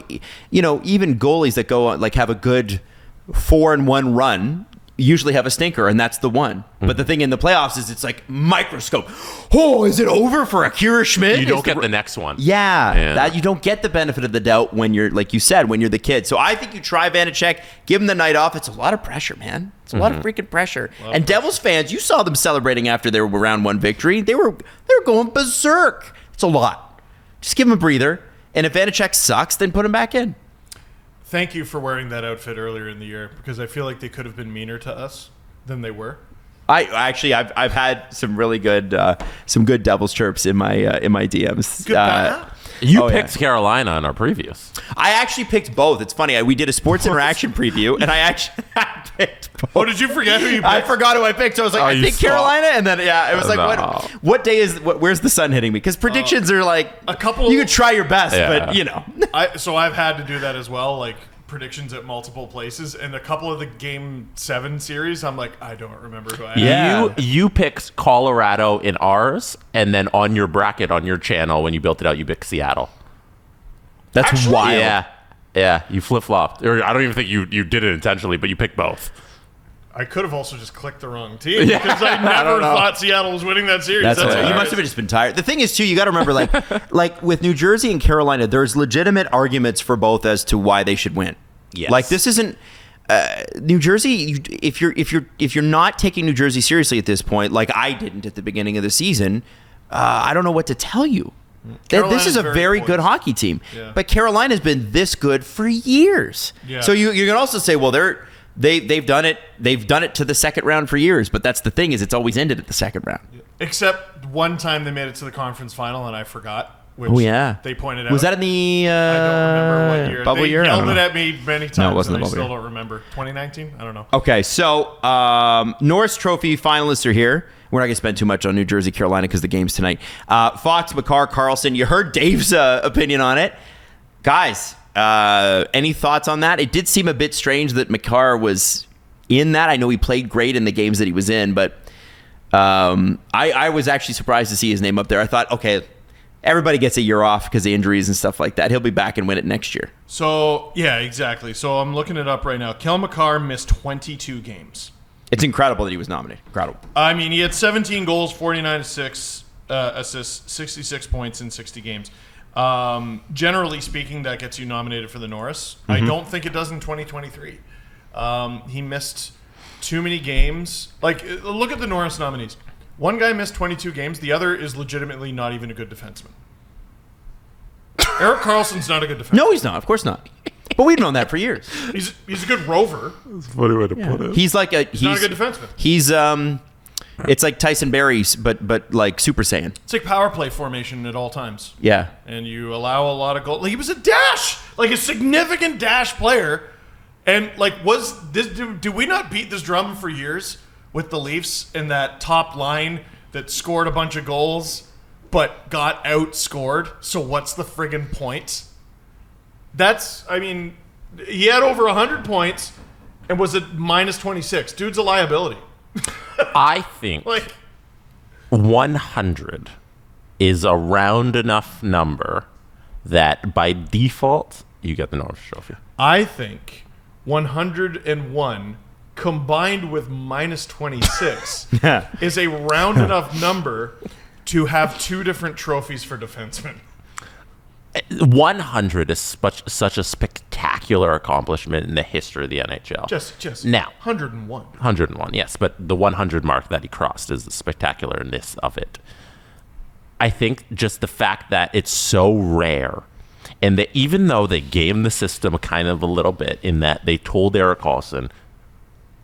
even goalies that go on, like, have a good 4-1 run usually have a stinker, and that's the one. But the thing in the playoffs is it's like microscope. Oh, is it over for Akira Schmid? You don't get the next one. Yeah, that you don't get the benefit of the doubt when you're, like you said, when you're the kid. So I think you try Vanacek, give him the night off. It's a lot of pressure, man. It's a lot of freaking pressure. And Devils fans, you saw them celebrating after their round 1 victory. They were going berserk. It's a lot. Just give him a breather. And if Vanacek sucks, then put him back in. Thank you for wearing that outfit earlier in the year, because I feel like they could have been meaner to us than they were. I've had some really good Devils chirps in my DMs. You picked Carolina in our previews. I actually picked both. It's funny. We did a sports interaction preview, and I actually picked both. Oh, did you forget who you picked? I forgot who I picked. So I was like, I think Carolina, and then it was like, what day is? Where's the sun hitting me? Because predictions are like a couple. You could try your best, but So I've had to do that as well. Like predictions at multiple places, and a couple of the Game 7 series, I'm like, I don't remember who I am. You picked Colorado in ours, and then on your bracket on your channel when you built it out, you picked Seattle. That's Actually, wild. Yeah, you flip-flopped. Or I don't even think you did it intentionally, but you picked both. I could have also just clicked the wrong team because I never thought Seattle was winning that series. That's right. You must have just been tired. The thing is, too, you got to remember, like with New Jersey and Carolina, there's legitimate arguments for both as to why they should win. Yes. Like this isn't New Jersey. If you're not taking New Jersey seriously at this point, like I didn't at the beginning of the season, I don't know what to tell you. This is a Carolina's very poised. good hockey team. Yeah. But Carolina's been this good for years. Yeah. So you can also say, well, they've done it. They've done it to the second round for years. But that's the thing, is it's always ended at the second round. Except one time they made it to the conference final, and I forgot. Which they pointed out. Was that in the I don't remember what year. bubble they year? yelled it at me many times. No, it wasn't and the I bubble still year. don't remember. 2019? I don't know. Okay, so Norris Trophy finalists are here. We're not going to spend too much on New Jersey, Carolina, because the game's tonight. Fox, McCarr, Carlson. You heard Dave's opinion on it. Guys, any thoughts on that? It did seem a bit strange that McCarr was in that. I know he played great in the games that he was in, but I was actually surprised to see his name up there. I thought, okay, everybody gets a year off because of injuries and stuff like that. He'll be back and win it next year. So, yeah, exactly. So I'm looking it up right now. Kel McCarr missed 22 games. It's incredible that he was nominated. Incredible. I mean, he had 17 goals, 49 assists, 66 points in 60 games. Generally speaking, that gets you nominated for the Norris. I don't think it does in 2023. He missed too many games. Like, look at the Norris nominees. One guy missed 22 games. The other is legitimately not even a good defenseman. Erik Karlsson's not a good defenseman. No, he's not. Of course not. But we've known that for years. He's a good rover. That's a funny way to put it. He's like He's not a good defenseman. He's it's like Tyson Barrie, but like Super Saiyan. It's like power play formation at all times. Yeah. And you allow a lot of goals. Like, he was a dash, like a significant dash player. And like, was this? Do we not beat this drum for years with the Leafs and that top line that scored a bunch of goals but got outscored? So what's the friggin' point? I mean, he had over 100 points and was at minus 26. Dude's a liability. I think 100 is a round enough number that by default you get the Norris Trophy. I think 101 combined with minus 26 is a round enough number to have two different trophies for defensemen. 100 is such a spectacular accomplishment in the history of the NHL. Just now 101, yes, but the 100 mark that he crossed is the spectacularness of it. I think just the fact that it's so rare, and that even though they gamed the system kind of a little bit in that they told Erik Karlsson,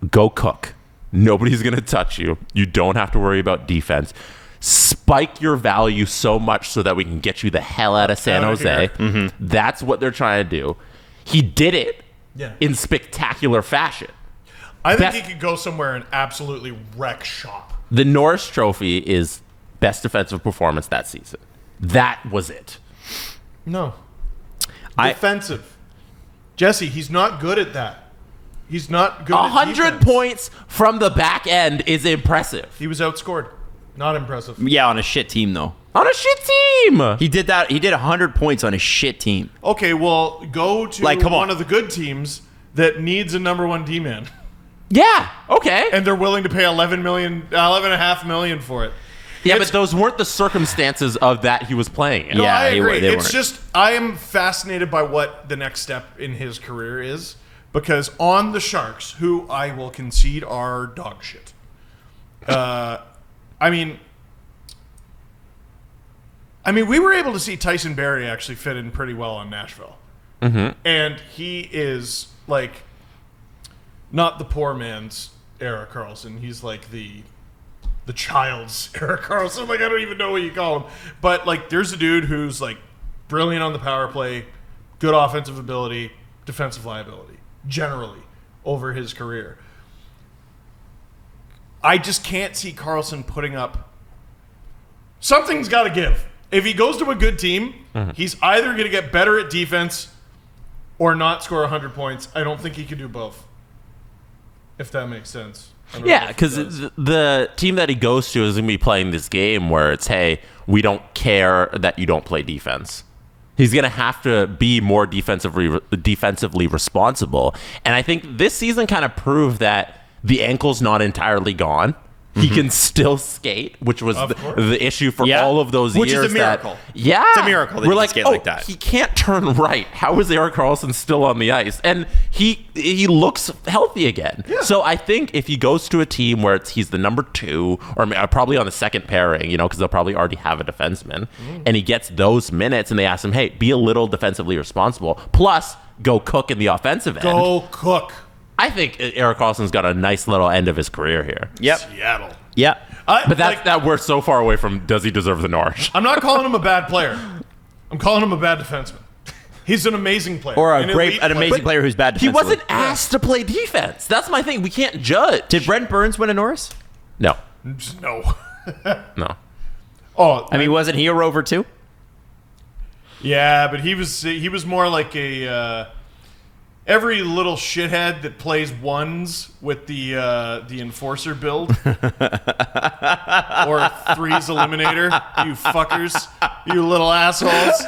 go cook, nobody's going to touch you, you don't have to worry about defense, spike your value so much so that we can get you the hell out of San Jose. That's what they're trying to do. He did it in spectacular fashion. I think he could go somewhere and absolutely wreck shop. The Norris Trophy is best defensive performance that season. That was it. No. Defensive. Jesse, he's not good at that. He's not good at 100 points from the back end is impressive. He was outscored. Not impressive. Yeah, on a shit team, though. On a shit team! He did that. He did 100 points on a shit team. Okay, well, go to one of the good teams that needs a number one D-man. Yeah, okay. And they're willing to pay $11.5 million for it. Yeah, but those weren't the circumstances of that he was playing in. No, I agree. they It's weren't. just, I am fascinated by what the next step in his career is, because on the Sharks, who I will concede are dog shit. I mean, we were able to see Tyson Barrie actually fit in pretty well on Nashville. And he is, like, not the poor man's Erik Karlsson. He's like the child's Erik Karlsson. Like, I don't even know what you call him. But, like, there's a dude who's, like, brilliant on the power play, good offensive ability, defensive liability, generally, over his career. I just can't see Karlsson putting up... Something's got to give. If he goes to a good team, he's either going to get better at defense or not score 100 points. I don't think he could do both, if that makes sense. Yeah, because the team that he goes to is going to be playing this game where it's, hey, we don't care that you don't play defense. He's going to have to be more defensively responsible. And I think this season kind of proved that the ankle's not entirely gone. he can still skate, which was the issue for all of those which years. Which is a miracle. Yeah. It's a miracle that we're he like, can skate like that. He can't turn right. How is Erik Karlsson still on the ice? And he looks healthy again. Yeah. So I think if he goes to a team where he's the number 2, or probably on the second pairing, because they'll probably already have a defenseman, and he gets those minutes, and they ask him, hey, be a little defensively responsible, plus go cook in the offensive end. Go cook. I think Erik Karlsson's got a nice little end of his career here. Yep. Seattle. Yep. But that we're so far away from does he deserve the Norris? I'm not calling him a bad player. I'm calling him a bad defenseman. He's an amazing player. Or an amazing player who's bad defensively. He wasn't asked to play defense. That's my thing. We can't judge. Did Brent Burns win a Norris? No. No. No. Oh, I mean, wasn't he a Rover too? Yeah, but he was more like a every little shithead that plays ones with the enforcer build or threes eliminator. You fuckers, you little assholes.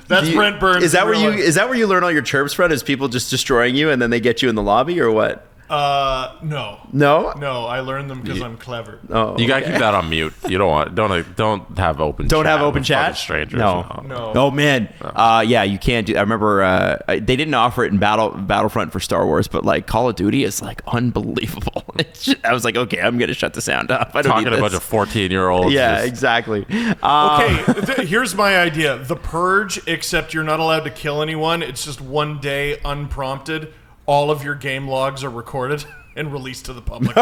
That's Brent Burns. Is that where you learn all your chirps from? Is people just destroying you and then they get you in the lobby or what? No. No? No, I learned them because I'm clever. Oh, you gotta keep that on mute. You don't have open. Don't chat have open with chat. fucking strangers. No. Oh man. Yeah, you can't do. I remember they didn't offer it in Battlefront for Star Wars, but like Call of Duty is like unbelievable. I was like, okay, I'm gonna shut the sound off. I don't Talking need a bunch of 14-year-olds. Yeah, exactly. Okay, here's my idea: The Purge, except you're not allowed to kill anyone. It's just one day unprompted. All of your game logs are recorded and released to the public.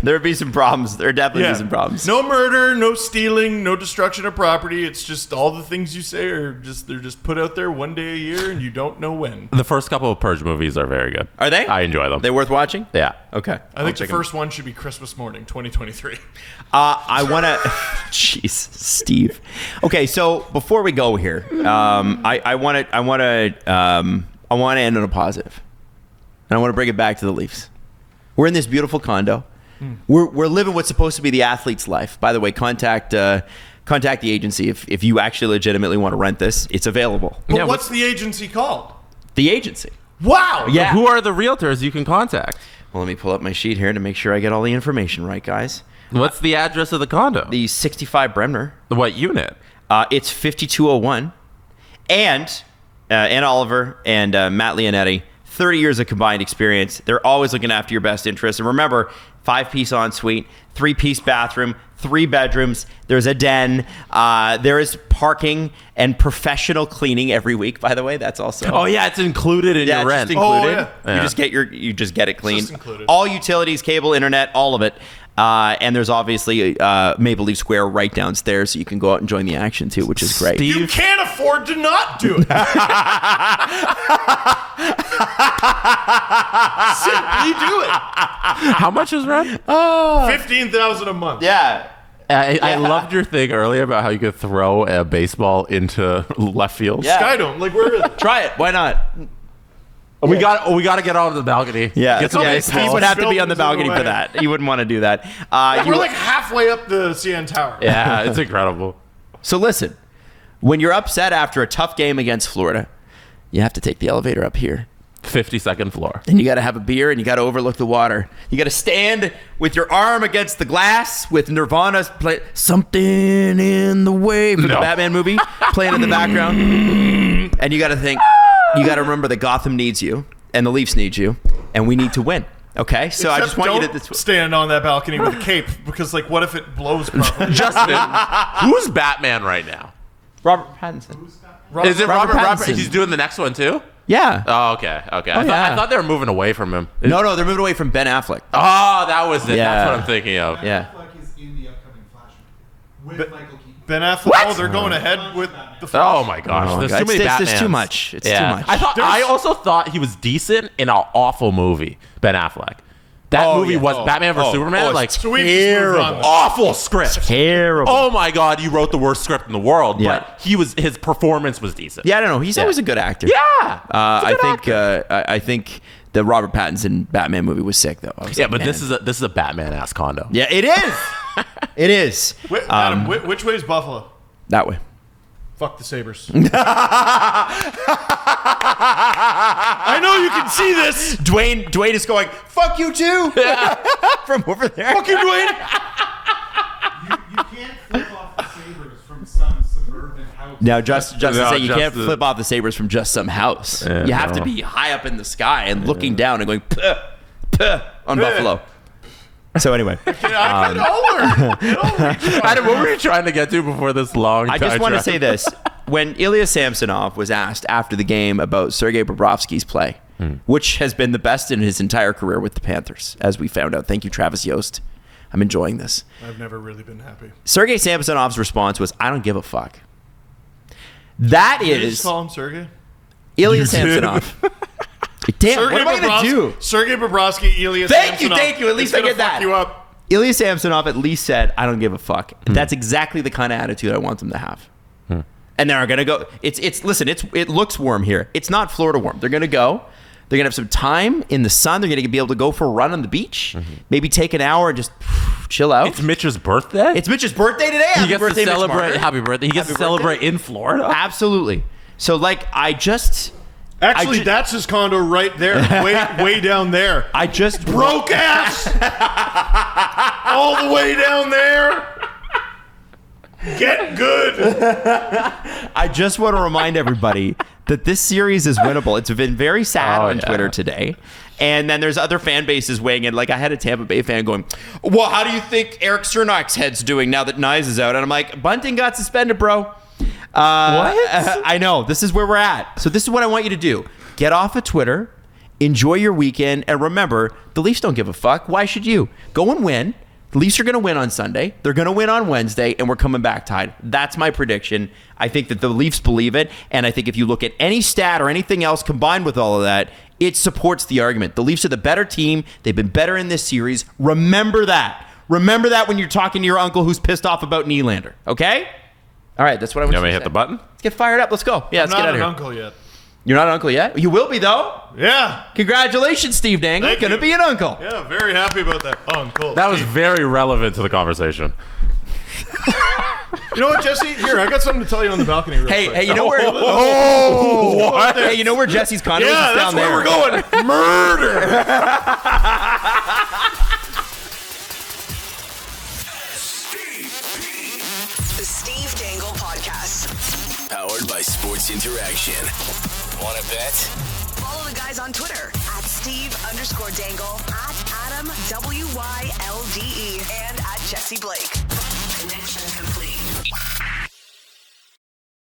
There'd be some problems. There'd definitely be some problems. No murder, no stealing, no destruction of property. It's just all the things you say they're just put out there one day a year and you don't know when. The first couple of Purge movies are very good. Are they? I enjoy them. They worth watching? Yeah. Okay. I think the first one should be Christmas morning, 2023. I want to... Jeez, Steve. Okay, so before we go here, I want to end on a positive. And I want to bring it back to the Leafs. We're in this beautiful condo. We're living what's supposed to be the athlete's life. By the way, contact the agency if you actually legitimately want to rent this. It's available. But what's the agency called? The agency. Wow. Yeah. Who are the realtors you can contact? Well, let me pull up my sheet here to make sure I get all the information right, guys. What's the address of the condo? The 65 Bremner. What unit? It's 5201. And Ann Oliver and Matt Lionetti, 30 years of combined experience. They're always looking after your best interests. And remember, 5-piece ensuite, 3-piece bathroom, 3 bedrooms. There's a den. There is parking and professional cleaning every week. By the way, that's also. Oh yeah, it's included in your rent. Just included. Oh, yeah. You just get it cleaned. Included. All utilities, cable, internet, all of it. And there's obviously Maple Leaf Square right downstairs, so you can go out and join the action too, which is great. You can't afford to not do it. Simply do it. How much is rent? $15,000 a month. Yeah. I loved your thing earlier about how you could throw a baseball into left field. Yeah. Skydome, like where is it? Try it. Why not? We got to get onto the balcony. Yeah, Get some Steve baseball. would have to be on the Buildings balcony away. for that. You wouldn't want to do that. We're like halfway up the CN Tower. Yeah, it's incredible. So listen, when you're upset after a tough game against Florida, you have to take the elevator up here. 52nd floor. And you got to have a beer and you got to overlook the water. You got to stand with your arm against the glass with Nirvana's play Something in the Way from the Batman movie playing in the background. And you got to think, you got to remember that Gotham needs you and the Leafs need you and we need to win. Okay? So I just want you to stand on that balcony with a cape because like what if it blows properly? Justin, who's Batman right now? Robert Pattinson. Is it Robert Pattinson. He's doing the next one too? Yeah. Oh, okay. I thought they were moving away from him. No, they're moving away from Ben Affleck. Oh, that was it. Yeah. That's what I'm thinking of. Yeah. Affleck is in the upcoming Flash movie with Michael Keaton. Ben Affleck. What? Oh, they're going ahead with the Oh my gosh, Oh, there's God. too many It's Batmans. too much. It's too much. I also thought he was decent in an awful movie, Ben Affleck. That movie was Batman vs Superman. Like So we just moved on. awful script. Terrible. Oh my God, you wrote the worst script in the world. Yeah. But his performance was decent. Yeah, I don't know. He's always a good actor. Yeah. I think the Robert Pattinson Batman movie was sick though. Yeah, but this is a Batman ass condo. Yeah, it is. It is. Adam, which way is Buffalo? That way. Fuck the Sabres. I know you can see this. Dwayne is going, fuck you too. From over there. Fuck you, Dwayne. You can't flip off the Sabres from some suburban house. Now, Justin said you can't Justin. flip off the Sabres from just some house. Yeah, you have no. to be high up in the sky and looking down and going, puh, puh, on Buffalo. So anyway. Adam, what were you trying to get to before this long I just want to diatribe? say this. When Ilya Samsonov was asked after the game about Sergei Bobrovsky's play, which has been the best in his entire career with the Panthers, as we found out. Thank you, Travis Yost. I'm enjoying this. I've never really been happy. Sergei Samsonov's response was, I don't give a fuck. That Did you is just call him Sergei? Ilya Samsonov. Damn, what am I going to do? Sergei Bobrovsky, Ilya Samsonov. Thank you. At least It's I get gonna that. fuck you up. Ilya Samsonov at least said, I don't give a fuck. That's exactly the kind of attitude I want them to have. And they're going to go. It looks warm here. It's not Florida warm. They're going to go. They're going to have some time in the sun. They're going to be able to go for a run on the beach. Maybe take an hour and just chill out. It's Mitch's birthday? It's Mitch's birthday today. He Happy gets birthday, to Mitch celebrate. Marner. Happy birthday. He gets to celebrate in Florida? Absolutely. So, Actually, that's his condo right there, way down there. I just Broke ass, all the way down there. Get good. I just want to remind everybody that this series is winnable. It's been very sad on Twitter today. And then there's other fan bases weighing in. Like, I had a Tampa Bay fan going, well, how do you think Eric Cernak's head's doing now that Nyes is out? And I'm like, Bunting got suspended, bro. What? I know. This is where we're at. So this is what I want you to do. Get off of Twitter. Enjoy your weekend. And remember, the Leafs don't give a fuck. Why should you? Go and win. The Leafs are going to win on Sunday. They're going to win on Wednesday, and we're coming back tied. That's my prediction. I think that the Leafs believe it, and I think if you look at any stat or anything else combined with all of that, it supports the argument. The Leafs are the better team. They've been better in this series. Remember that. Remember that when you're talking to your uncle who's pissed off about Nylander, okay? All right, that's what I want You you want me to to say. hit the button? Let's get fired up. Let's go. Yeah, let's get out of here. I'm not an uncle yet. You're not an uncle yet? You will be, though. Yeah. Congratulations, Steve Dangle. Thank Going to you. be an uncle. Yeah, very happy about that. Uncle. That was very relevant to the conversation. You know what, Jesse? Here, I got something to tell you on the balcony real quick. Hey, you know where? What? Hey, you know where Jesse's condo is? Yeah, It's that's down where there. we're going. Murder. The Steve Dangle Podcast. Powered by Sports Interaction. Want to bet? Follow the guys on Twitter at Steve_Dangle, at Adam WYLDE, and at Jesse Blake. Connection.